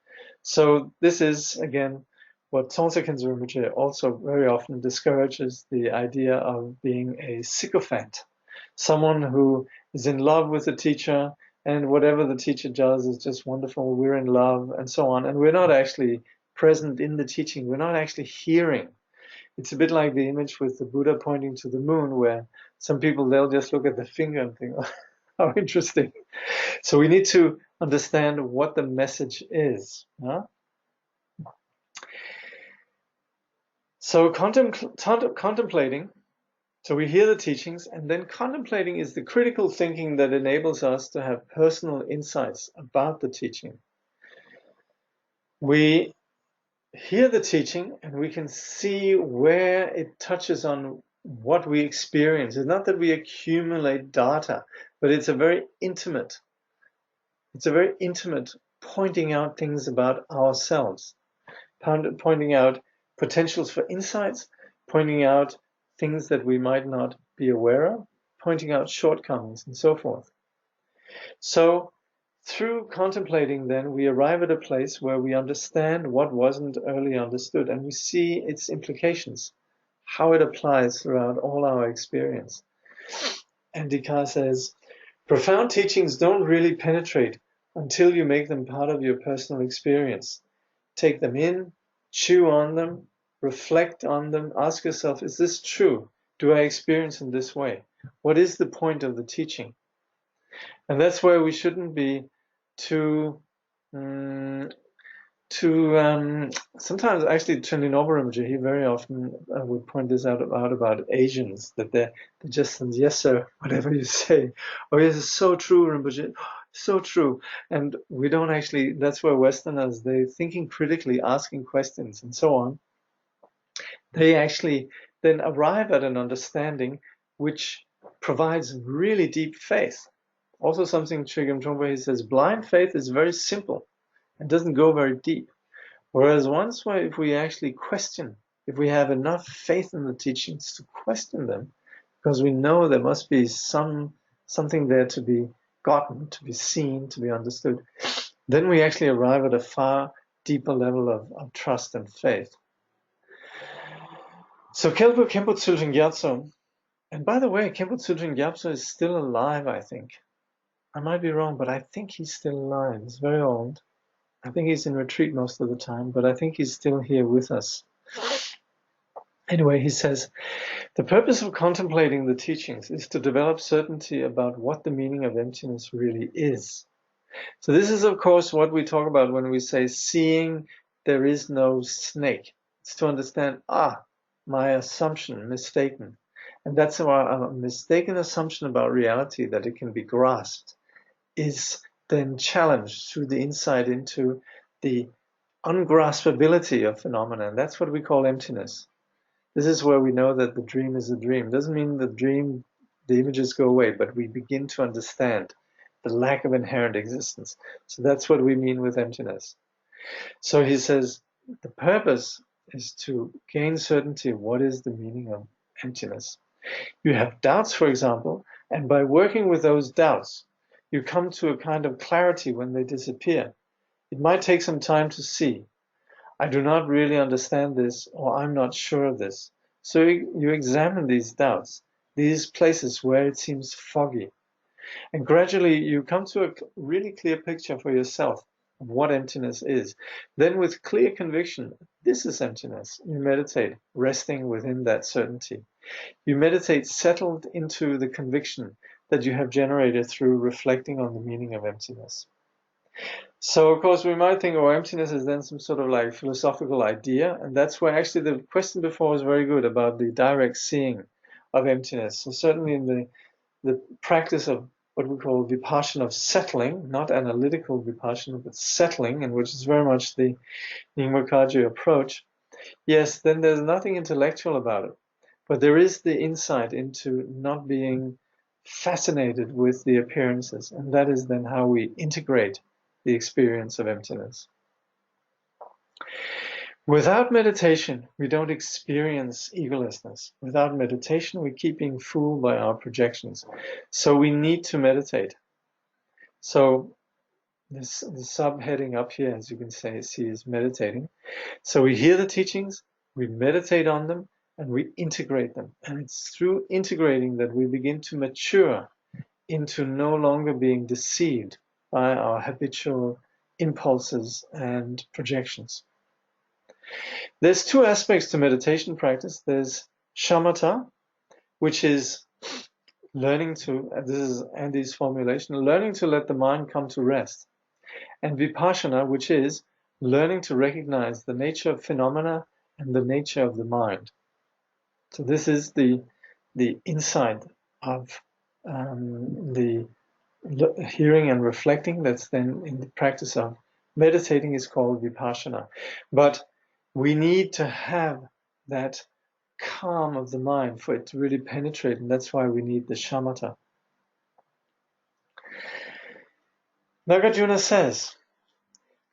So this is, again, what Tsongtse Khyentse Rinpoche also very often discourages, the idea of being a sycophant. Someone who is in love with the teacher, and whatever the teacher does is just wonderful. We're in love, and so on. And we're not actually present in the teaching. We're not actually hearing. It's a bit like the image with the Buddha pointing to the moon, where some people, they'll just look at the finger and think, oh, how interesting. So we need to understand what the message is. So contemplating, so we hear the teachings, and then contemplating is the critical thinking that enables us to have personal insights about the teaching. We hear the teaching and we can see where it touches on what we experience. It's not that we accumulate data, but it's a very intimate pointing out things about ourselves, pointing out potentials for insights, pointing out things that we might not be aware of, pointing out shortcomings and so forth. So through contemplating, then, we arrive at a place where we understand what wasn't early understood, and we see its implications, how it applies throughout all our experience. And Karr says, profound teachings don't really penetrate until you make them part of your personal experience. Take them in, chew on them, reflect on them, ask yourself, is this true? Do I experience in this way? What is the point of the teaching? And that's where we shouldn't be too sometimes actually Trending Rinpoche, he very often would point this out about Asians, that they're just, yes sir, whatever you say. Oh yes, it's so true, Rinpoche, so true. And we don't actually, that's where Westerners, they're thinking critically, asking questions and so on. They actually then arrive at an understanding which provides really deep faith. Also something Chogyam Trungpa, he says, blind faith is very simple and doesn't go very deep. Whereas if we actually question, if we have enough faith in the teachings to question them, because we know there must be some something there to be gotten, to be seen, to be understood, then we actually arrive at a far deeper level of trust and faith. So Khenpo Tsultrim Gyamtso, and by the way, Khenpo Tsultrim Gyamtso is still alive, I think. I might be wrong, but I think he's still alive. He's very old. I think he's in retreat most of the time, but I think he's still here with us. Anyway, he says, the purpose of contemplating the teachings is to develop certainty about what the meaning of emptiness really is. So this is, of course, what we talk about when we say seeing there is no snake. It's to understand, my assumption, mistaken. And that's our mistaken assumption about reality, that it can be grasped, is then challenged through the insight into the ungraspability of phenomena. And that's what we call emptiness. This is where we know that the dream is a dream. It doesn't mean the images go away, but we begin to understand the lack of inherent existence. So that's what we mean with emptiness. So he says, the purpose is to gain certainty of what is the meaning of emptiness. You have doubts, for example, and by working with those doubts, you come to a kind of clarity when they disappear. It might take some time to see. I do not really understand this, or I'm not sure of this. So you examine these doubts, these places where it seems foggy. And gradually you come to a really clear picture for yourself of what emptiness is. Then with clear conviction, this is emptiness. You meditate, resting within that certainty. You meditate settled into the conviction that you have generated through reflecting on the meaning of emptiness. So, of course, we might think, emptiness is then some sort of like philosophical idea. And that's where actually the question before was very good about the direct seeing of emptiness. So certainly in the practice of what we call vipassana, of settling, not analytical vipassana, but settling, and which is very much the Nyingma approach. Yes, then there's nothing intellectual about it. But there is the insight into not being fascinated with the appearances. And that is then how we integrate the experience of emptiness. Without meditation, we don't experience egolessness. Without meditation, we keep being fooled by our projections. So we need to meditate. So the subheading up here, as you can see, is meditating. So we hear the teachings, we meditate on them, and we integrate them. And it's through integrating that we begin to mature into no longer being deceived by our habitual impulses and projections. There's two aspects to meditation practice. There's shamatha, which is learning to, this is Andy's formulation, learning to let the mind come to rest. And vipassana, which is learning to recognize the nature of phenomena and the nature of the mind. So this is the insight of the hearing and reflecting. That's then in the practice of meditating is called vipassana. But we need to have that calm of the mind for it to really penetrate, and that's why we need the shamatha. Nagarjuna says,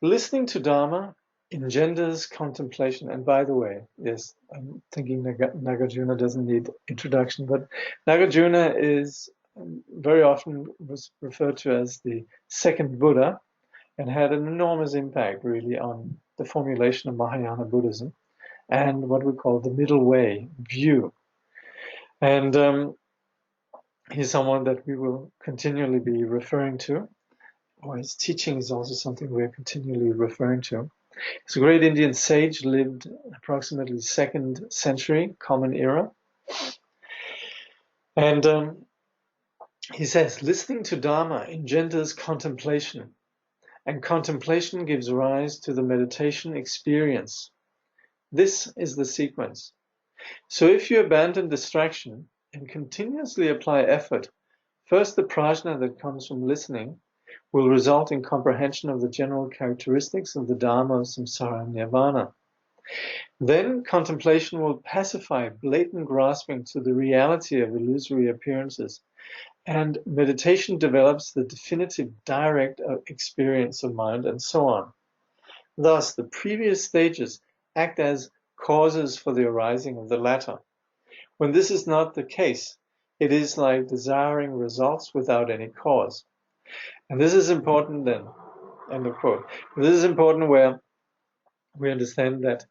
listening to Dharma engenders contemplation. And by the way, yes, I'm thinking Nagarjuna doesn't need introduction, but Nagarjuna is very often was referred to as the second Buddha and had an enormous impact really on the formulation of Mahayana Buddhism and what we call the middle way view. And he's someone that we will continually be referring to, or his teaching is also something we're continually referring to. He's a great Indian sage, lived approximately 2nd century, Common Era. And he says, listening to Dharma engenders contemplation, and contemplation gives rise to the meditation experience. This is the sequence. So if you abandon distraction and continuously apply effort, first the prajna that comes from listening will result in comprehension of the general characteristics of the Dharma of samsara and nirvana. Then contemplation will pacify blatant grasping to the reality of illusory appearances, and meditation develops the definitive direct experience of mind, and so on. Thus, the previous stages act as causes for the arising of the latter. When this is not the case, It is like desiring results without any cause. And this is important then, end of quote. This is important where we understand that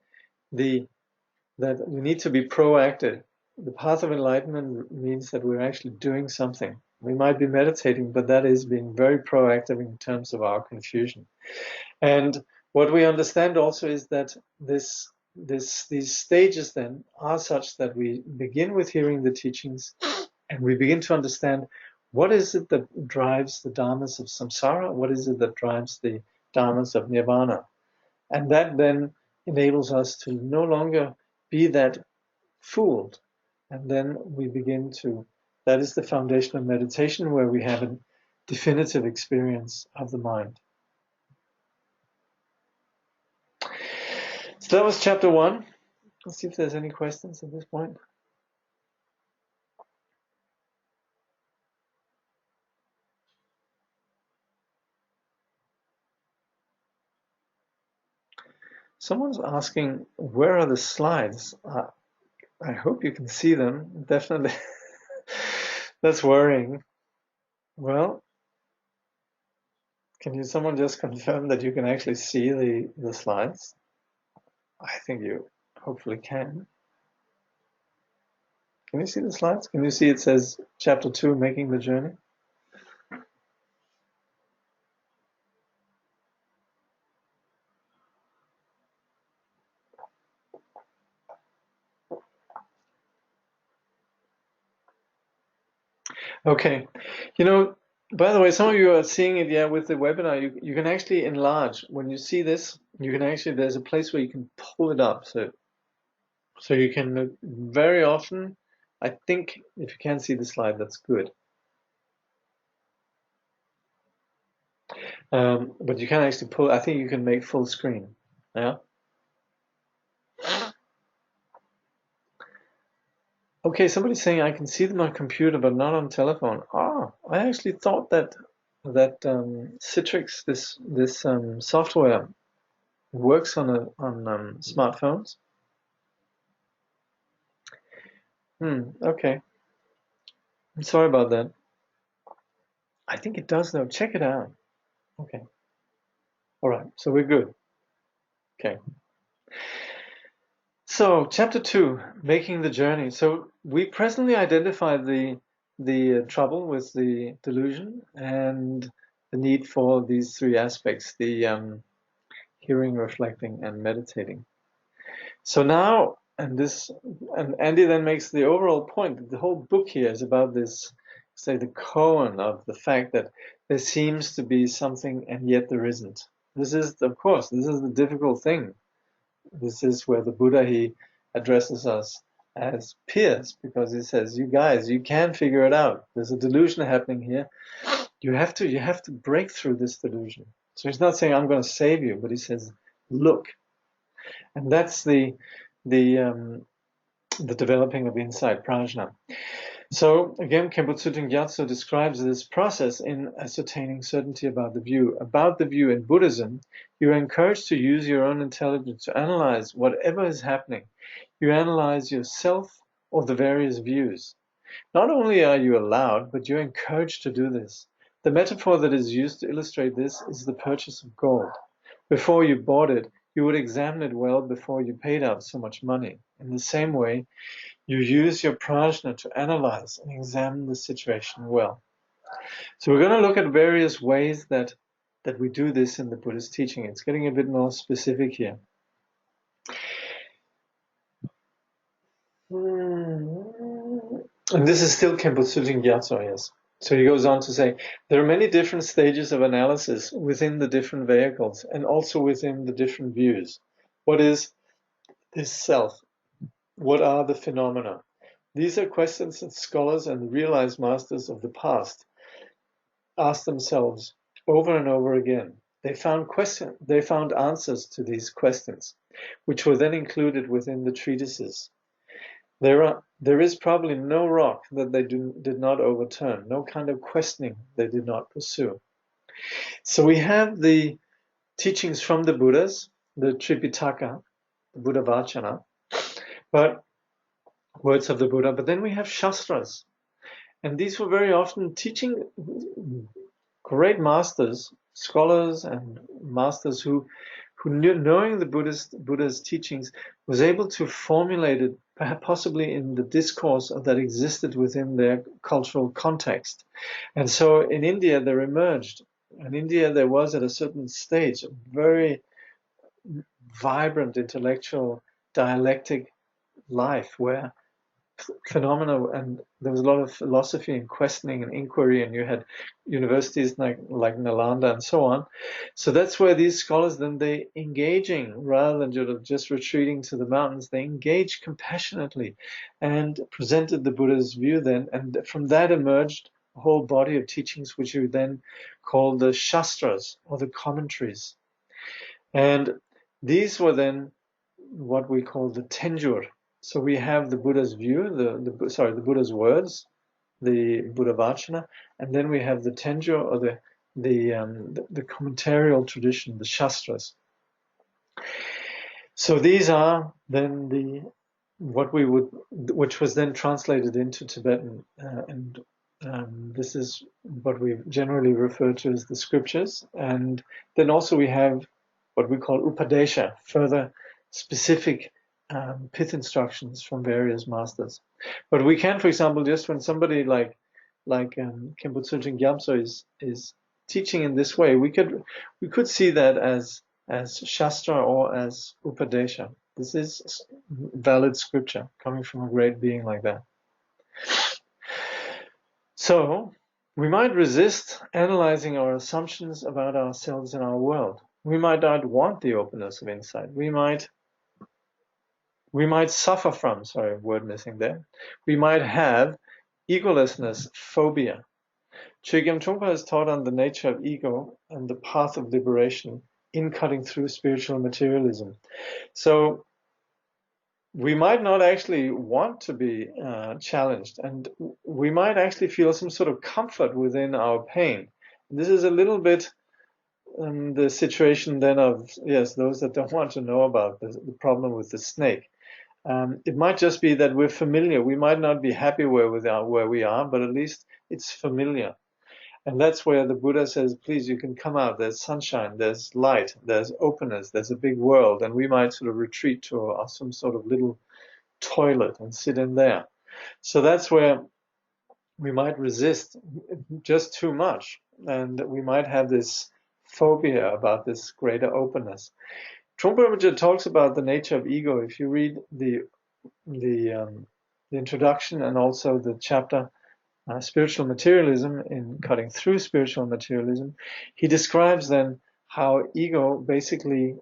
that we need to be proactive. The path of enlightenment means that we're actually doing something. We might be meditating, but that is being very proactive in terms of our confusion. And what we understand also is that these stages then are such that we begin with hearing the teachings and we begin to understand what is it that drives the dharmas of samsara, what is it that drives the dharmas of nirvana. And that then enables us to no longer be that fooled. And then we begin to, that is the foundation of meditation, where we have a definitive experience of the mind. So that was chapter 1. Let's see if there's any questions at this point. Someone's asking, where are the slides? I hope you can see them. Definitely. That's worrying. Well, can someone just confirm that you can actually see the slides? I think you hopefully can. Can you see the slides? Can you see it says chapter 2, making the journey? Okay. By the way, some of you are seeing it, with the webinar. You can actually enlarge. When you see this, you can actually, there's a place where you can pull it up. So you can very often, I think, if you can see the slide, that's good. But you can actually pull, I think you can make full screen. Yeah. Okay, somebody's saying I can see them on computer, but not on telephone. I actually thought that Citrix, this software, works on smartphones. Okay. I'm sorry about that. I think it does though. Check it out. Okay. All right. So we're good. Okay. So chapter 2, making the journey. So we presently identify the trouble with the delusion and the need for these 3 aspects: the hearing, reflecting, and meditating. So now, and Andy then makes the overall point that the whole book here is about this, say, the koan of the fact that there seems to be something and yet there isn't. This is, of course, this is the difficult thing. This is where the Buddha, he addresses us as peers, because he says, you guys, you can figure it out. There's a delusion happening here. You have to break through this delusion. So he's not saying I'm going to save you, but he says, look. And that's the developing of insight, prajna. So again, Khenpo Tsultrim Gyamtso describes this process in ascertaining certainty about the view. About the view in Buddhism, you are encouraged to use your own intelligence to analyze whatever is happening. You analyze yourself or the various views. Not only are you allowed, but you're encouraged to do this. The metaphor that is used to illustrate this is the purchase of gold. Before you bought it, you would examine it well before you paid out so much money. In the same way, you use your prajna to analyze and examine the situation well. So we're going to look at various ways that we do this in the Buddhist teaching. It's getting a bit more specific here. And this is still Khenpo Tsultrim Gyamtso, yes. So he goes on to say, there are many different stages of analysis within the different vehicles and also within the different views. What is this self? What are the phenomena? These are questions that scholars and the realized masters of the past asked themselves over and over again. They found answers to these questions, which were then included within the treatises. There is probably no rock that they did not overturn, no kind of questioning they did not pursue. So we have the teachings from the Buddhas, the Tripitaka, the Buddha Vachana, but words of the Buddha. But then we have Shastras. And these were very often teaching great masters, scholars and masters who knew, knowing the Buddha's teachings, was able to formulate it perhaps possibly in the discourse that existed within their cultural context. And so in India there emerged, in India there was at a certain stage a very vibrant intellectual dialectic life where phenomena, and there was a lot of philosophy and questioning and inquiry, and you had universities like Nalanda and so on. So that's where these scholars then, they engaging rather than just retreating to the mountains, they engaged compassionately and presented the Buddha's view then, and from that emerged a whole body of teachings which you then call the Shastras, or the commentaries. And these were then what we call the tenjur. So we have the Buddha's view, the Buddha's words, the Buddha Vachana, and then we have the tenjur, or the commentarial tradition, the Shastras. So these are then which was then translated into Tibetan, and this is what we generally refer to as the scriptures. And then also we have what we call Upadesha, further specific pith instructions from various masters. But we can, for example, just when somebody like Khenpo Tsultrim Gyamtso is teaching in this way, we could see that as Shastra or as Upadesha. This is valid scripture coming from a great being like that. So we might resist analyzing our assumptions about ourselves and our world. We might not want the openness of insight. We might suffer from, sorry, word missing there. We might have egolessness phobia. Chogyam Trungpa has taught on the nature of ego and the path of liberation in cutting through spiritual materialism. So we might not actually want to be challenged, and we might actually feel some sort of comfort within our pain. This is a little bit the situation then of, yes, those that don't want to know about the problem with the snake. It might just be that we're familiar. We might not be happy where we are, but at least it's familiar. And that's where the Buddha says, please, you can come out. There's sunshine, there's light, there's openness, there's a big world. And we might sort of retreat to some sort of little toilet and sit in there. So that's where we might resist just too much. And we might have this phobia about this greater openness. Trungpa Rinpoche talks about the nature of ego. If you read the introduction and also the chapter Spiritual Materialism, in Cutting Through Spiritual Materialism, he describes then how ego basically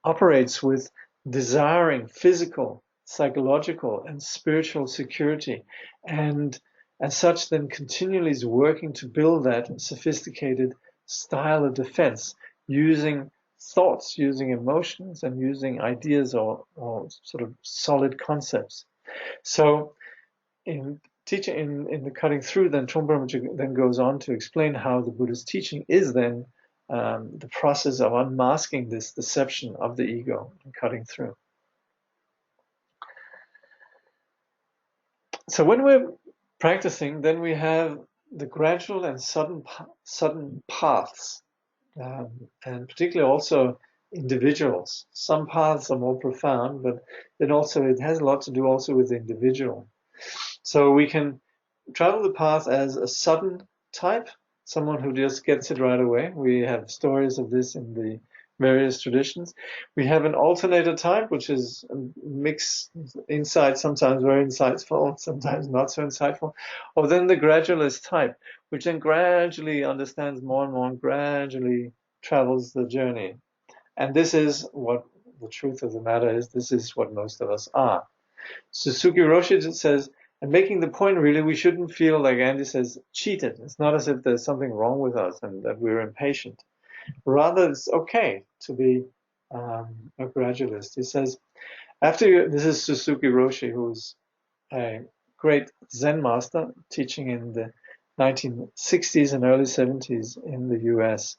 operates with desiring physical, psychological, and spiritual security, and as such then continually is working to build that sophisticated style of defense, using thoughts, using emotions, and using ideas or sort of solid concepts. So in teaching in the Cutting Through, then Trungpa Rinpoche then goes on to explain how the Buddha's teaching is then the process of unmasking this deception of the ego and cutting through. So when we're practicing, then we have the gradual and sudden paths, and particularly also individuals. Some paths are more profound, but then also it has a lot to do also with the individual. So we can travel the path as a sudden type, someone who just gets it right away. We have stories of this in the various traditions. We have an alternator type, which is a mixed insight, sometimes very insightful, sometimes not so insightful. Or then the gradualist type, which then gradually understands more and more and gradually travels the journey. And this is what the truth of the matter is. This is what most of us are. Suzuki Roshi says, and making the point really, we shouldn't feel, like Andy says, cheated. It's not as if there's something wrong with us and that we're impatient. Rather, it's okay to be a gradualist. He says, this is Suzuki Roshi, who's a great Zen master teaching in the 1960s and early 70s in the US,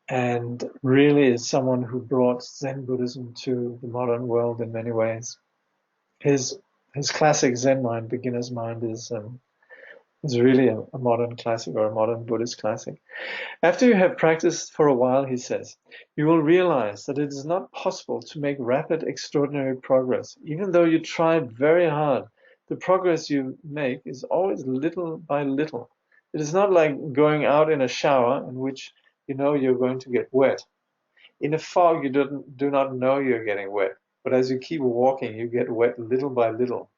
and really is someone who brought Zen Buddhism to the modern world in many ways. His classic Zen mind, beginner's mind, is It's really a modern classic, or a modern Buddhist classic. After you have practiced for a while, he says, you will realize that it is not possible to make rapid, extraordinary progress. Even though you try very hard, the progress you make is always little by little. It is not like going out in a shower in which you know you're going to get wet. In a fog, you do not know you're getting wet, but as you keep walking, you get wet little by little.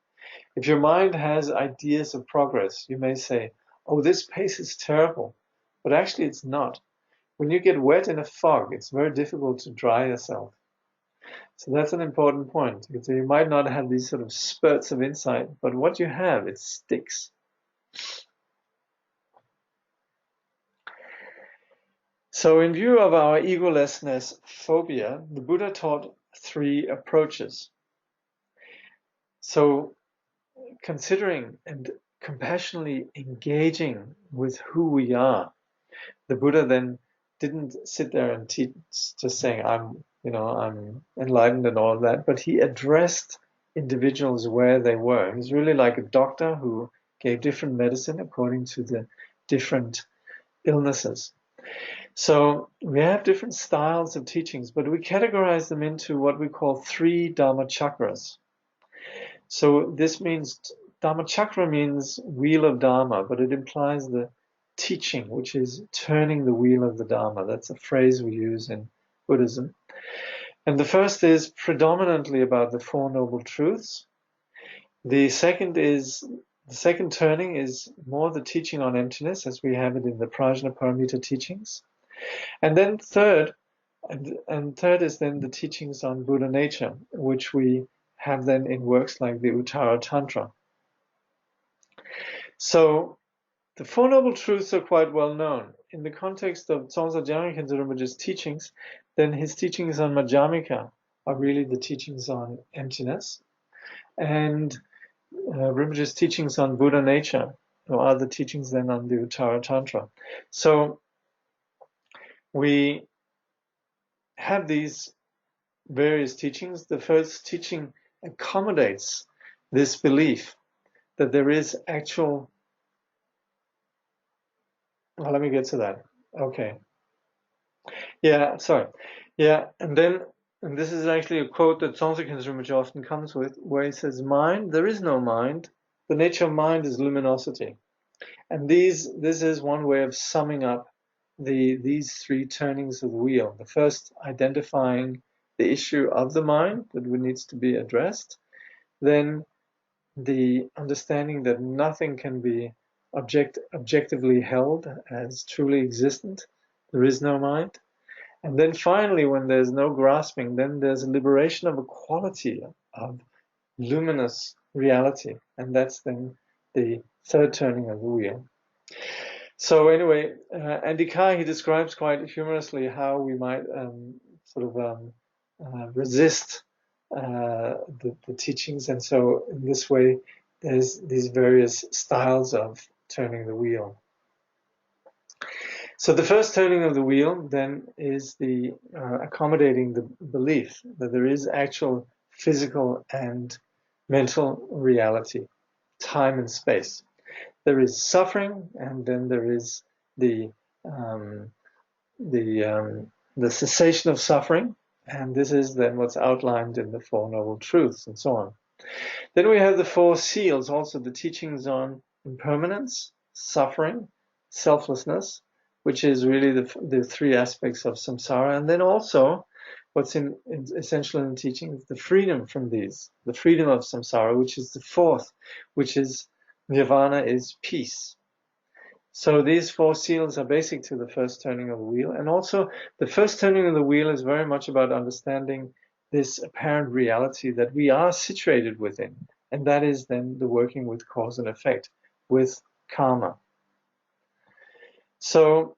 If your mind has ideas of progress, you may say, oh, this pace is terrible, but actually it's not. When you get wet in a fog, it's very difficult to dry yourself. So that's an important point. So you might not have these sort of spurts of insight, but what you have, it sticks. So in view of our egolessness phobia, the Buddha taught 3 approaches. So considering and compassionately engaging with who we are, the Buddha then didn't sit there and teach, just saying, I'm enlightened and all of that, but he addressed individuals where they were. He's really like a doctor who gave different medicine according to the different illnesses. So we have different styles of teachings, but we categorize them into what we call 3 Dhamma chakras. So this means, Dhamma chakra means wheel of Dharma, but it implies the teaching, which is turning the wheel of the Dharma. That's a phrase we use in Buddhism. And the first is predominantly about the 4 Noble Truths. The second turning is more the teaching on emptiness, as we have it in the Prajnaparamita teachings. And then third is then the teachings on Buddha nature, which we have then in works like the Uttara Tantra. So the 4 Noble Truths are quite well known. In the context of Tsongsa Gyalrong Khyentse Rinpoche's teachings, then his teachings on Madhyamika are really the teachings on emptiness. And Rinpoche's teachings on Buddha nature are the teachings then on the Uttara Tantra. So we have these various teachings. The first teaching accommodates this belief that there is actual... Well, let me get to that. Okay. Yeah, sorry. Yeah, and this is actually a quote that Tsongsa Khyentse Rinpoche often comes with, where he says, mind, there is no mind. The nature of mind is luminosity. And this is one way of summing up these 3 turnings of the wheel. The first, identifying the issue of the mind that needs to be addressed. Then the understanding that nothing can be objectively held as truly existent. There is no mind. And then finally, when there's no grasping, then there's a liberation of a quality of luminous reality. And that's then the 3rd turning of the wheel. So anyway, Andy Karr, he describes quite humorously how we might resist the teachings. And so in this way, there's these various styles of turning the wheel. So the first turning of the wheel then is the accommodating the belief that there is actual physical and mental reality, time and space. There is suffering, and then there is the cessation of suffering, and this is then what's outlined in the 4 Noble Truths and so on. Then we have the 4 seals, also the teachings on impermanence, suffering, selflessness, which is really the 3 aspects of samsara, and then also what's essential in the teaching is the freedom from these, the freedom of samsara, which is the 4th, which is nirvana, is peace. So these 4 seals are basic to the first turning of the wheel, and also the first turning of the wheel is very much about understanding this apparent reality that we are situated within, and that is then the working with cause and effect, with karma. So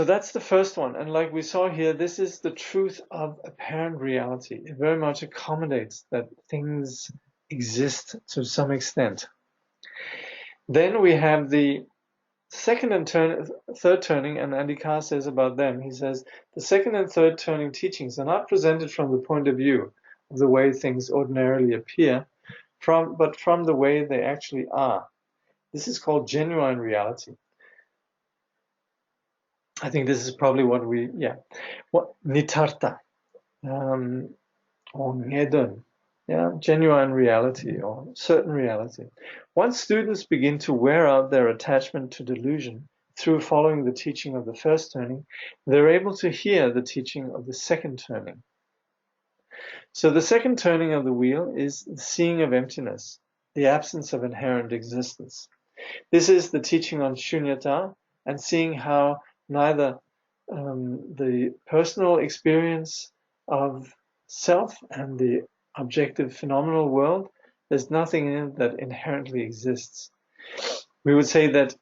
that's the first one, and like we saw here, this is the truth of apparent reality. It very much accommodates that things exist to some extent. Then we have the second and 3rd turning, and Andy Karr says about them, he says, the 2nd and 3rd turning teachings are not presented from the point of view of the way things ordinarily appear, but from the way they actually are. This is called genuine reality. I think this is probably what nitarta, or ngedon, genuine reality or certain reality. Once students begin to wear out their attachment to delusion through following the teaching of the first turning, they're able to hear the teaching of the second turning. So the second turning of the wheel is the seeing of emptiness, the absence of inherent existence. This is the teaching on shunyata and seeing how neither the personal experience of self and the objective phenomenal world, there's nothing in it that inherently exists. We would say that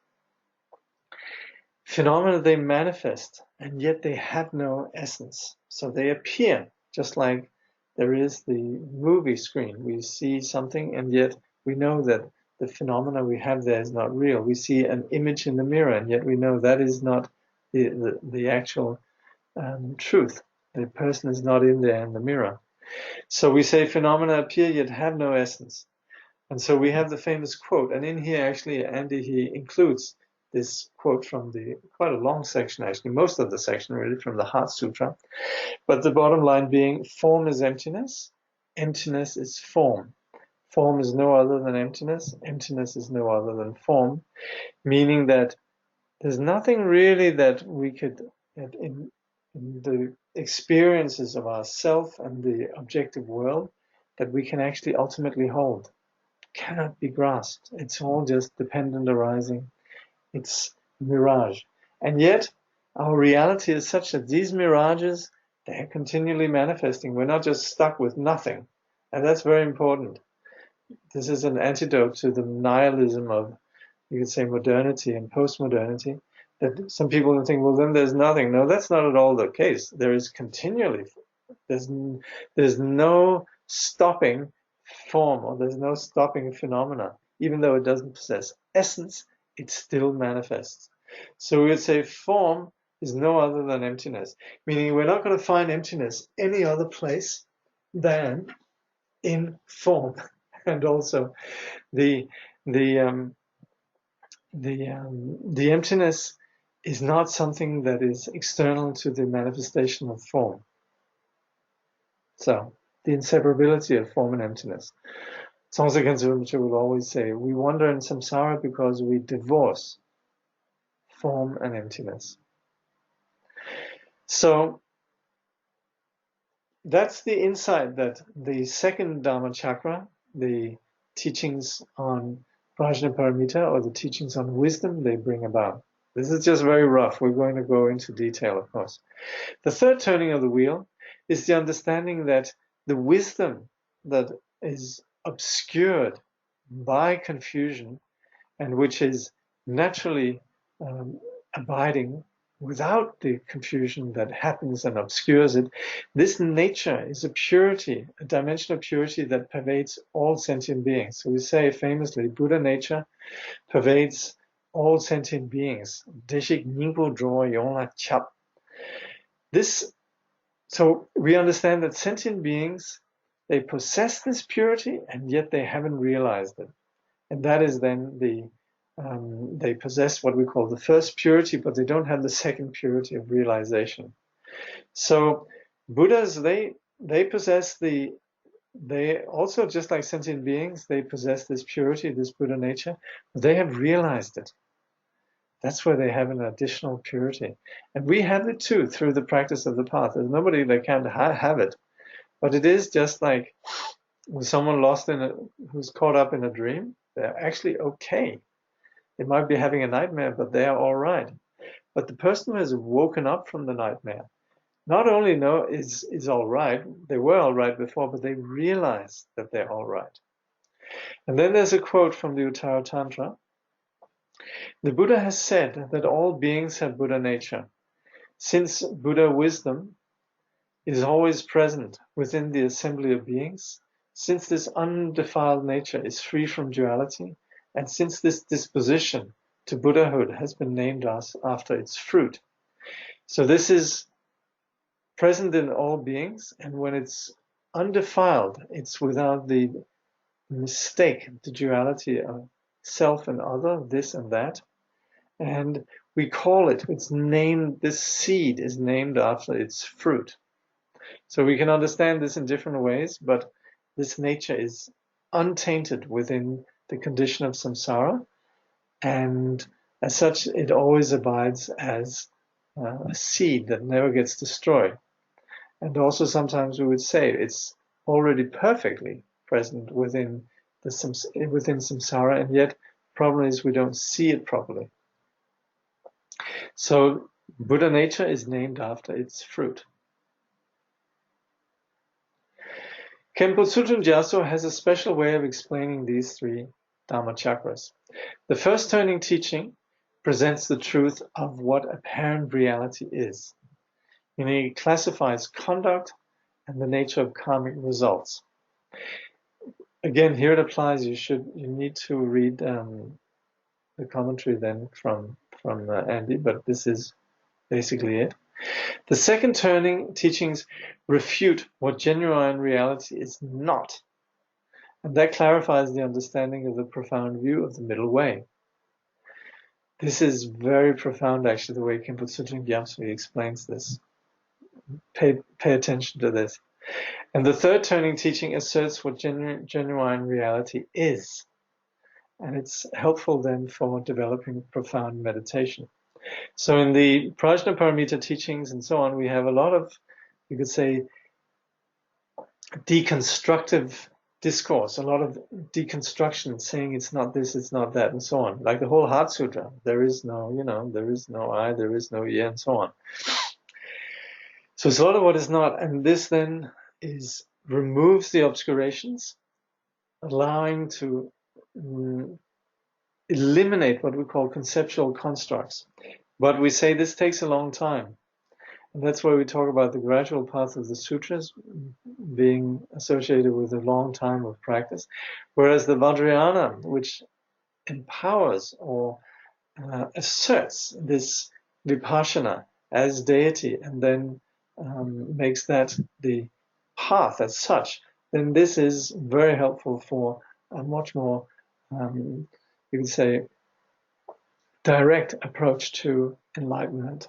phenomena, they manifest, and yet they have no essence. So they appear, just like there is the movie screen. We see something, and yet we know that the phenomena we have there is not real. We see an image in the mirror, and yet we know that is not the actual truth. The person is not in there in the mirror. So we say phenomena appear yet have no essence. And so we have the famous quote, and in here actually Andy, he includes this quote from quite a long section actually, most of the section really from the Heart Sutra. But the bottom line being, form is emptiness, emptiness is form. Form is no other than emptiness, emptiness is no other than form, meaning that there's nothing really that we could, in the experiences of ourself and the objective world, that we can actually ultimately hold. Cannot be grasped. It's all just dependent arising. It's mirage. And yet, our reality is such that these mirages, they're continually manifesting. We're not just stuck with nothing. And that's very important. This is an antidote to the nihilism of, you could say, modernity and post-modernity, that some people think, well, then there's nothing. No, that's not at all the case. There is continually, there's no stopping form, or there's no stopping phenomena. Even though it doesn't possess essence, it still manifests. So we would say form is no other than emptiness, meaning we're not going to find emptiness any other place than in form. And also the emptiness is not something that is external to the manifestation of form. So the inseparability of form and emptiness. Songsa Khenpo will always say, we wander in samsara because we divorce form and emptiness. So that's the insight that the second Dhamma chakra, the teachings on Prajnaparamita, or the teachings on wisdom, they bring about. This is just very rough. We're going to go into detail, of course. The third turning of the wheel is the understanding that the wisdom that is obscured by confusion and which is naturally abiding without the confusion that happens and obscures it, this nature is a purity, a dimension of purity that pervades all sentient beings. So we say famously, Buddha nature pervades all sentient beings. So we understand that sentient beings, they possess this purity, and yet they haven't realized it. And that is then they possess what we call the first purity, but they don't have the second purity of realization. So Buddhas, they possess they also, just like sentient beings, they possess this purity, this Buddha nature, but they have realized it. That's where they have an additional purity. And we have it too through the practice of the path. There's nobody that can't have it. But it is just like when someone who's caught up in a dream, they're actually okay. They might be having a nightmare, but they are all right. But the person who has woken up from the nightmare, not only is all right, they were all right before, but they realize that they're all right. And then there's a quote from the Uttara Tantra. The Buddha has said that all beings have Buddha nature. Since Buddha wisdom is always present within the assembly of beings, since this undefiled nature is free from duality, and since this disposition to Buddhahood has been named after its fruit. So this is present in all beings, and when it's undefiled, it's without the mistake, the duality of self and other, this and that. And we call it, it's named, this seed is named after its fruit. So we can understand this in different ways, but this nature is untainted within the condition of samsara, and as such, it always abides as a seed that never gets destroyed. And also sometimes we would say it's already perfectly present within samsara, and yet the problem is we don't see it properly. So Buddha nature is named after its fruit. Khenpo Tsultrim Gyamtso has a special way of explaining these three Dhamma chakras. The first turning teaching presents the truth of what apparent reality is. He classifies conduct and the nature of karmic results. Again, here it applies. You need to read the commentary then from Andy, but this is basically it. The second turning teachings refute what genuine reality is not, and that clarifies the understanding of the profound view of the middle way. This is very profound, actually, the way Khenpo Tsultrim Gyamtso explains this. Pay attention to this. And the third turning teaching asserts what genuine reality is, and it's helpful then for developing profound meditation. So in the Prajnaparamita teachings and so on, we have a lot of, you could say, deconstructive discourse, a lot of deconstruction, saying it's not this, it's not that, and so on. Like the whole Heart Sutra, there is no, there is no I, there is no ye, and so on. So it's a lot of what is not, and this then removes the obscurations, allowing to eliminate what we call conceptual constructs. But we say this takes a long time. And that's why we talk about the gradual path of the sutras being associated with a long time of practice. Whereas the Vajrayana, which empowers or asserts this vipassana as deity and then makes that the path as such, then this is very helpful for a much more, you could say, direct approach to enlightenment.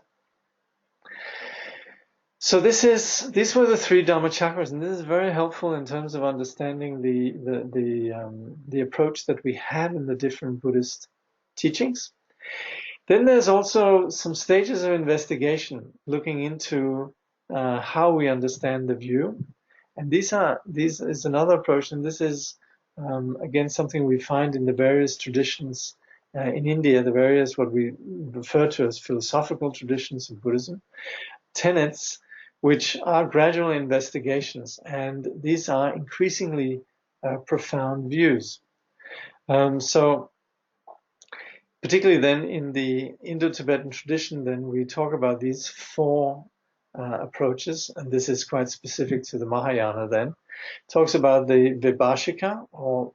So these were the three Dhamma chakras, and this is very helpful in terms of understanding the approach that we have in the different Buddhist teachings. Then there's also some stages of investigation looking into how we understand the view, and these is another approach, and this is again something we find in the various traditions in India, the various what we refer to as philosophical traditions of Buddhism, tenets, which are gradual investigations, and these are increasingly profound views. So particularly then in the Indo-Tibetan tradition, then we talk about these four approaches, and this is quite specific to the Mahayana then. It talks about the Vibhashika or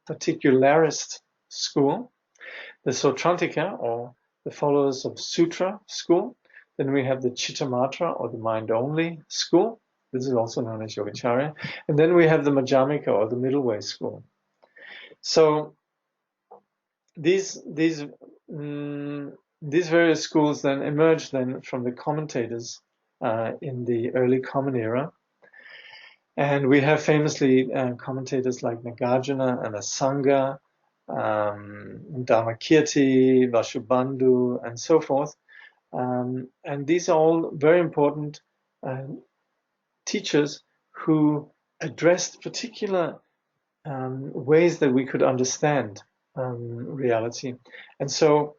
particularist school, the Sautrantika or the followers of Sutra school. Then we have the Chittamatra or the mind-only school. This is also known as Yogacharya. And then we have the Madhyamika or the middle way school. So these various schools then emerged then from the commentators in the early Common Era. And we have famously commentators like Nagarjuna and Asanga, Dharmakirti, Vasubandhu, and so forth. And these are all very important teachers who addressed particular ways that we could understand reality. And so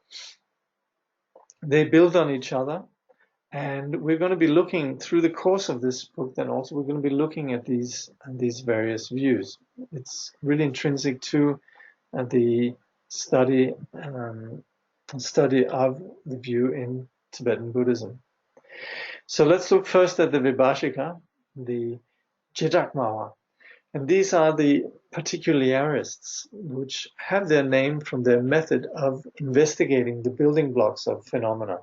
they build on each other. And we're going to be looking through the course of this book, then also we're going to be looking at these various views. It's really intrinsic to the study of the view in Tibetan Buddhism. So let's look first at the Vibhashika, the Jedakmawa. And these are the particularists, which have their name from their method of investigating the building blocks of phenomena.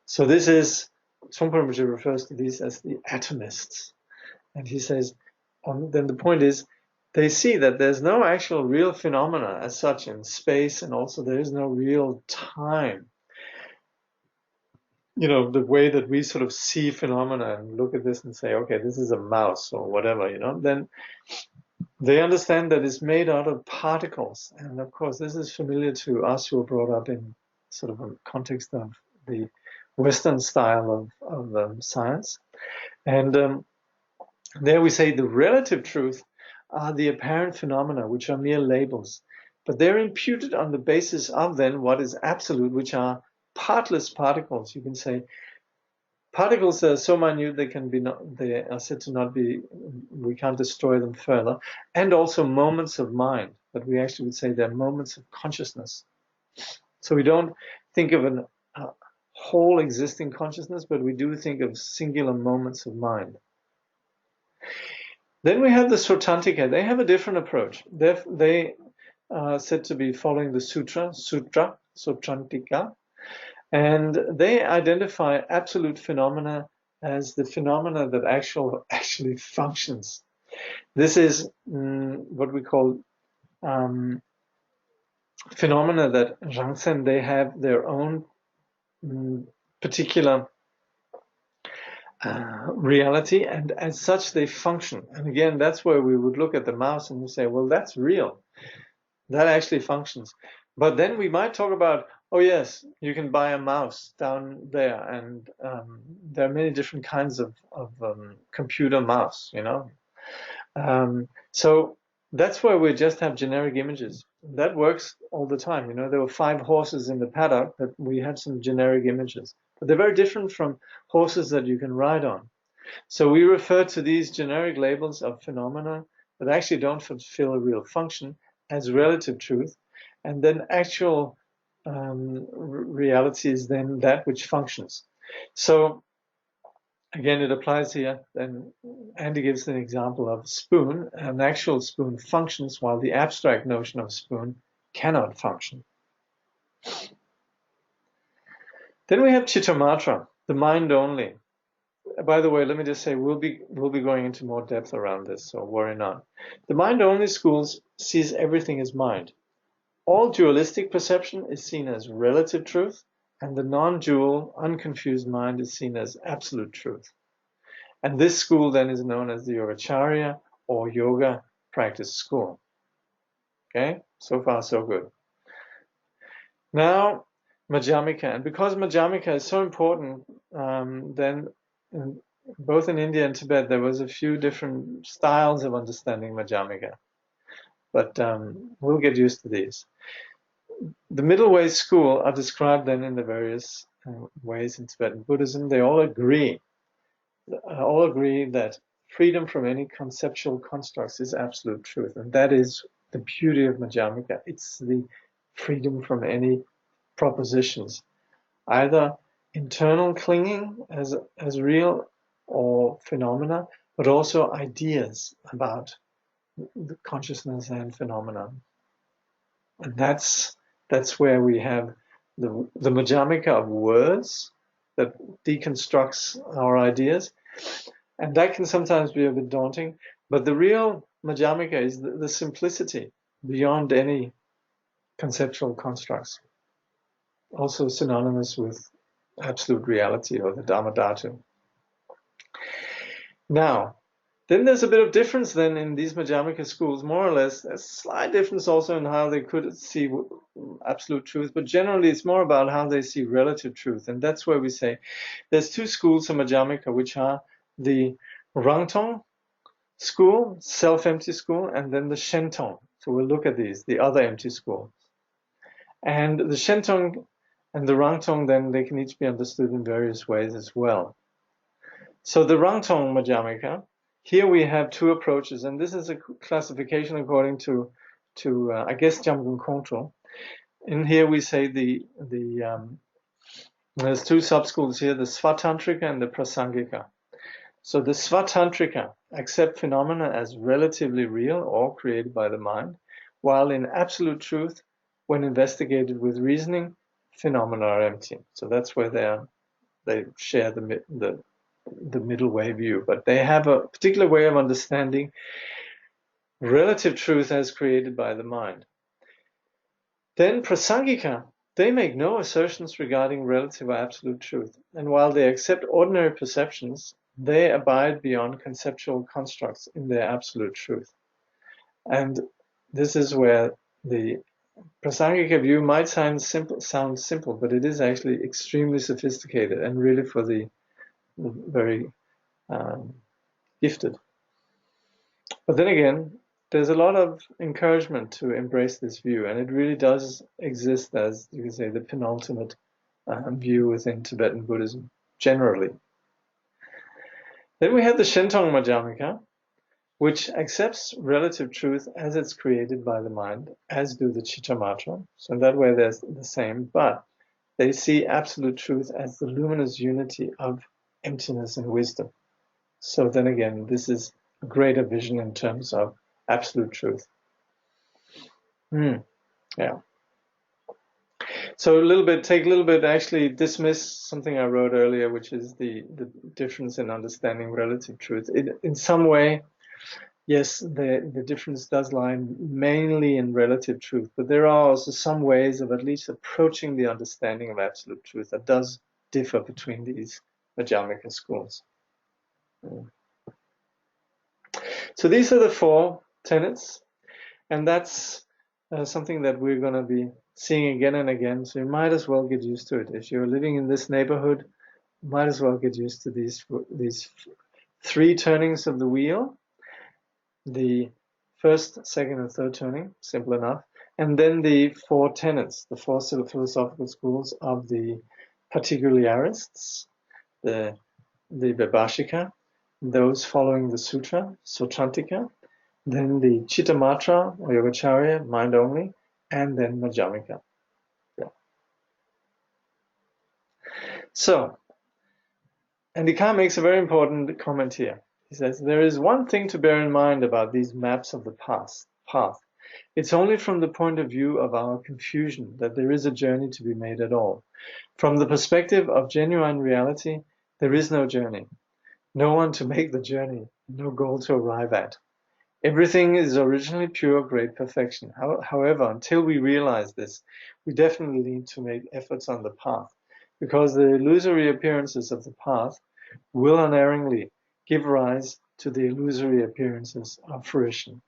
So this is, Trungpa Rinpoche refers to these as the atomists. And he says, then the point is, they see that there's no actual real phenomena as such in space, and also there is no real time. You know, the way that we sort of see phenomena and look at this and say, okay, this is a mouse or whatever, you know, then they understand that it's made out of particles. And of course, this is familiar to us who are brought up in sort of a context of the Western style of science. And there we say the relative truth are the apparent phenomena, which are mere labels. But they're imputed on the basis of then what is absolute, which are partless particles. You can say particles are so minute they are said to not be, we can't destroy them further. And also moments of mind, but we actually would say they're moments of consciousness. So we don't think of a whole existing consciousness, but we do think of singular moments of mind. Then we have the Sotantika. They have a different approach. They are said to be following the sutra, Sotantika, and they identify absolute phenomena as the phenomena that actually functions. This is what we call phenomena that Rangsen, they have their own particular reality, and as such they function. And again, that's where we would look at the mouse and we say, well, that's real. That actually functions. But then we might talk about, oh yes, you can buy a mouse down there, and there are many different kinds of computer mouse, you know. So that's where we just have generic images. That works all the time. You know, there were 5 horses in the paddock, but we had some generic images. But they're very different from horses that you can ride on. So we refer to these generic labels of phenomena that actually don't fulfill a real function as relative truth. And then actual reality is then that which functions. So again, it applies here. Then Andy gives an example of a spoon. An actual spoon functions while the abstract notion of spoon cannot function. Then we have Chittamatra, the mind only. By the way, let me just say we'll be going into more depth around this, so worry not. The mind only schools sees everything as mind. All dualistic perception is seen as relative truth, and the non-dual, unconfused mind is seen as absolute truth. And this school then is known as the Yogacharya or Yoga Practice School. Okay, so far so good. Now, Madhyamika, and because Madhyamika is so important, then both in India and Tibet there was a few different styles of understanding Madhyamika, but we'll get used to these. The middle way school are described then in the various ways in Tibetan Buddhism. They all agree that freedom from any conceptual constructs is absolute truth, and that is the beauty of Madhyamika. It's the freedom from any propositions, either internal clinging as real or phenomena, but also ideas about the consciousness and phenomena. And that's where we have the Madhyamika of words that deconstructs our ideas. And that can sometimes be a bit daunting, but the real Madhyamika is the simplicity beyond any conceptual constructs. Also synonymous with absolute reality, or the Dhammadhatu. Now, then there's a bit of difference then in these Madhyamika schools, more or less. There's a slight difference also in how they could see absolute truth, but generally it's more about how they see relative truth. And that's where we say there's 2 schools of Madhyamika, which are the Rangtong school, self-empty school, and then the Shentong. So we'll look at these, the other empty schools. And the Shentong and the Rangtong, then they can each be understood in various ways as well. So the Rangtong Madhyamika, here we have 2 approaches, and this is a classification according to I guess Jamgon Kongtrul. In here we say there's 2 sub-schools here, the Svatantrika and the Prasangika. So the Svatantrika accept phenomena as relatively real or created by the mind, while in absolute truth, when investigated with reasoning, phenomena are empty. So that's where they share the middle way view, but they have a particular way of understanding relative truth as created by the mind. Then Prasangika, they make no assertions regarding relative or absolute truth, and while they accept ordinary perceptions, they abide beyond conceptual constructs in their absolute truth. And this is where the Prasangika view might sound simple, but it is actually extremely sophisticated and really for the very gifted. But then again, there's a lot of encouragement to embrace this view, and it really does exist as, you can say, the penultimate view within Tibetan Buddhism, generally. Then we have the Shentong Madhyamika, which accepts relative truth as it's created by the mind, as do the Chittamatra. So in that way, they're the same, but they see absolute truth as the luminous unity of emptiness and wisdom. So then again, this is a greater vision in terms of absolute truth. Yeah. So take a little bit, actually dismiss something I wrote earlier, which is the difference in understanding relative truth. In some way, yes, the difference does lie mainly in relative truth, but there are also some ways of at least approaching the understanding of absolute truth that does differ between these Madhyamika schools. So these are the 4 tenets, and that's something that we're going to be seeing again and again, so you might as well get used to it. If you're living in this neighborhood, you might as well get used to these 3 turnings of the wheel. The first, second, and third turning, simple enough. And then the 4 tenets, the 4 philosophical schools of the particularists, the Vibhashika, those following the Sutra, Sautrantika, then the Chittamatra or Yogacarya, mind only, and then Madhyamika. Yeah. So, and Karr makes a very important comment here. He says, there is one thing to bear in mind about these maps of the path. It's only from the point of view of our confusion that there is a journey to be made at all. From the perspective of genuine reality, there is no journey. No one to make the journey, no goal to arrive at. Everything is originally pure, great perfection. However, until we realize this, we definitely need to make efforts on the path, because the illusory appearances of the path will unerringly give rise to the illusory appearances of fruition.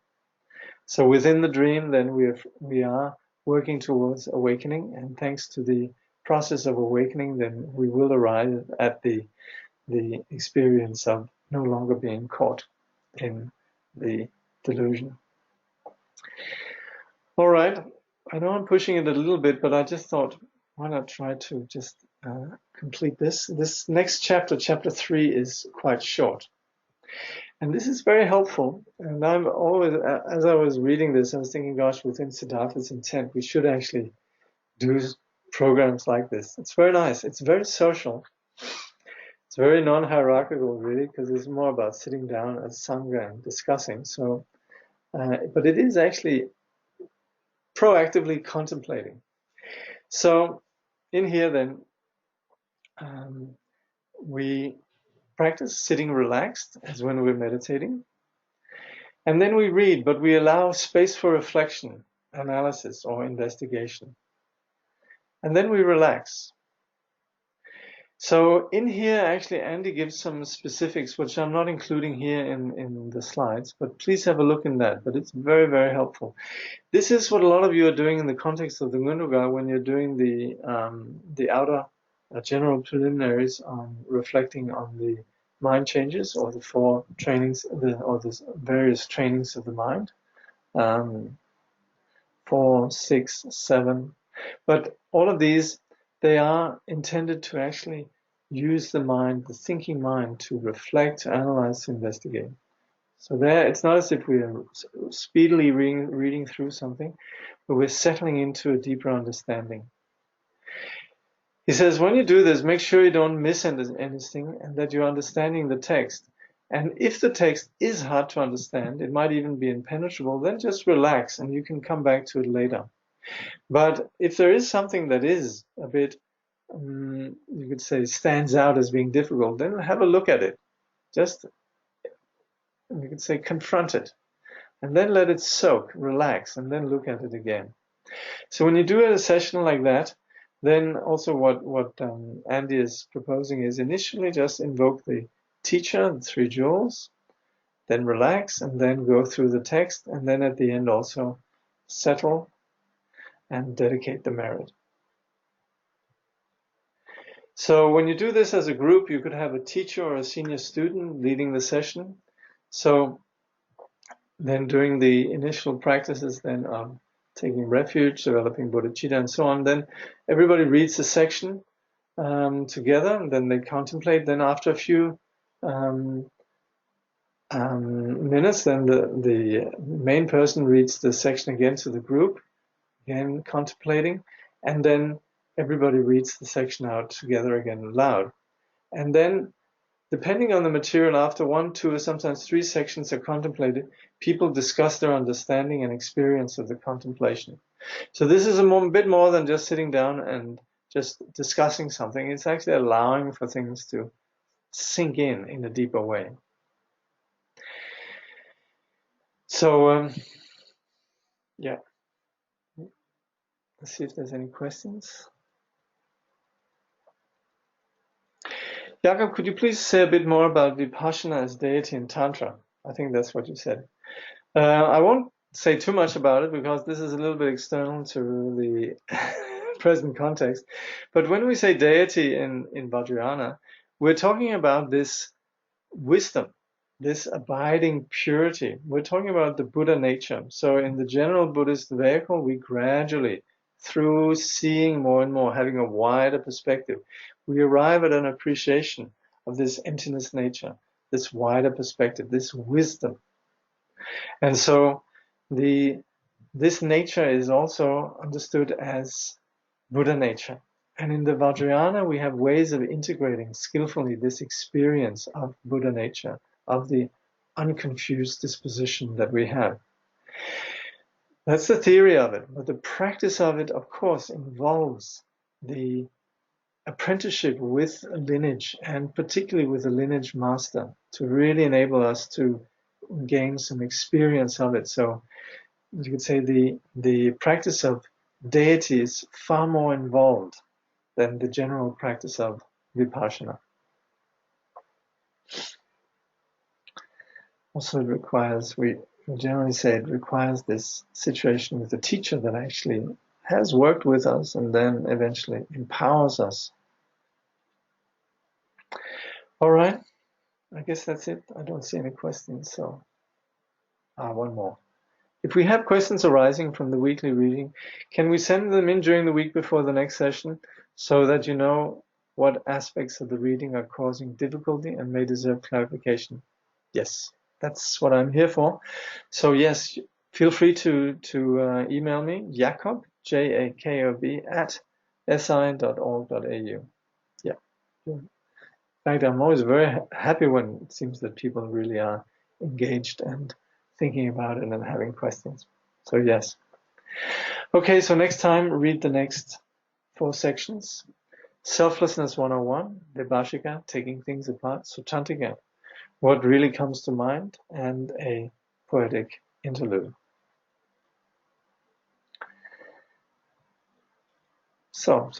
So within the dream, then we are working towards awakening, and thanks to the process of awakening, then we will arrive at the experience of no longer being caught in the delusion. All right, I know I'm pushing it a little bit, but I just thought, why not try to just complete this? This next chapter, chapter 3, is quite short. And this is very helpful. And I'm always, as I was reading this, I was thinking, gosh, within Siddhartha's intent, we should actually do programs like this. It's very nice. It's very social. It's very non-hierarchical, really, because it's more about sitting down as Sangha and discussing. So, but it is actually proactively contemplating. So, in here, then, we practice sitting relaxed as when we're meditating. And then we read, but we allow space for reflection, analysis, or investigation. And then we relax. So in here, actually, Andy gives some specifics, which I'm not including here in the slides, but please have a look in that. But it's very, very helpful. This is what a lot of you are doing in the context of the Ngunduga when you're doing the outer general preliminaries on reflecting on the mind changes, or the 4 trainings, or the various trainings of the mind, 4, 6, 7. But all of these, they are intended to actually use the mind, the thinking mind, to reflect, to analyze, to investigate. So there, it's not as if we are speedily reading through something, but we're settling into a deeper understanding. He says, when you do this, make sure you don't miss anything and that you're understanding the text. And if the text is hard to understand, it might even be impenetrable, then just relax and you can come back to it later. But if there is something that is a bit, you could say, stands out as being difficult, then have a look at it. Just, you could say, confront it. and then let it soak, relax, and then look at it again. So when you do a session like that, then also what Andy is proposing is initially just invoke the teacher, the three jewels, then relax, and then go through the text, and then at the end also settle and dedicate the merit. So when you do this as a group, you could have a teacher or a senior student leading the session. So then during the initial practices then taking refuge, developing bodhicitta, and so on, then everybody reads the section together, and then they contemplate. Then after a few minutes, then the main person reads the section again to the group, again contemplating, and then everybody reads the section out together again aloud. And then, depending on the material, after 1, 2, or sometimes 3 sections are contemplated, people discuss their understanding and experience of the contemplation. So this is a bit more than just sitting down and just discussing something. It's actually allowing for things to sink in a deeper way. So, yeah. Let's see if there's any questions. Jakob, could you please say a bit more about Vipassana as deity in Tantra? I think that's what you said. I won't say too much about it because this is a little bit external to the present context. But when we say deity in Vajrayana, we're talking about this wisdom, this abiding purity. We're talking about the Buddha nature. So in the general Buddhist vehicle, we gradually, through seeing more and more, having a wider perspective, we arrive at an appreciation of this emptiness nature, this wider perspective, this wisdom. And so this nature is also understood as Buddha nature. And in the Vajrayana, we have ways of integrating skillfully this experience of Buddha nature, of the unconfused disposition that we have. That's the theory of it. But the practice of it, of course, involves the apprenticeship with a lineage, and particularly with a lineage master, to really enable us to gain some experience of it. So you could say the practice of deity is far more involved than the general practice of Vipassana. Also, it requires, we generally say it requires this situation with the teacher that actually has worked with us and then eventually empowers us. All right, I guess that's it. I don't see any questions, so one more. If we have questions arising from the weekly reading, can we send them in during the week before the next session so that you know what aspects of the reading are causing difficulty and may deserve clarification? Yes, that's what I'm here for. So yes, feel free to email me, Jakob, Jakob, @si.org.au. Yeah. In fact, I'm always very happy when it seems that people really are engaged and thinking about it and having questions. So yes. Okay, so next time, read the next 4 sections. Selflessness 101, Vibhashika, taking things apart, Suchantika, what really comes to mind, and a poetic interlude. So,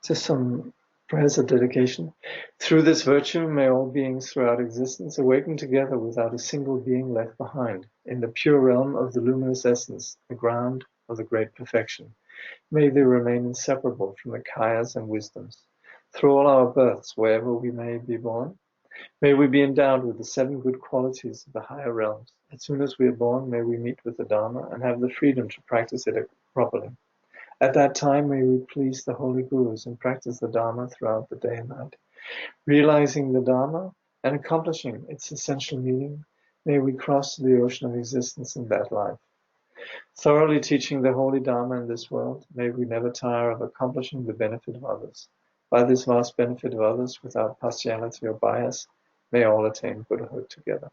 just some prayers of dedication. Through this virtue, may all beings throughout existence awaken together without a single being left behind, in the pure realm of the luminous essence, the ground of the great perfection. May they remain inseparable from the kayas and wisdoms. Through all our births, wherever we may be born, may we be endowed with the 7 good qualities of the higher realms. As soon as we are born, may we meet with the Dharma and have the freedom to practice it properly. At that time, may we please the holy gurus and practice the Dharma throughout the day and night. Realizing the Dharma and accomplishing its essential meaning, may we cross the ocean of existence in that life. Thoroughly teaching the holy Dharma in this world, may we never tire of accomplishing the benefit of others. By this vast benefit of others, without partiality or bias, may all attain Buddhahood together.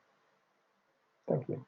Thank you.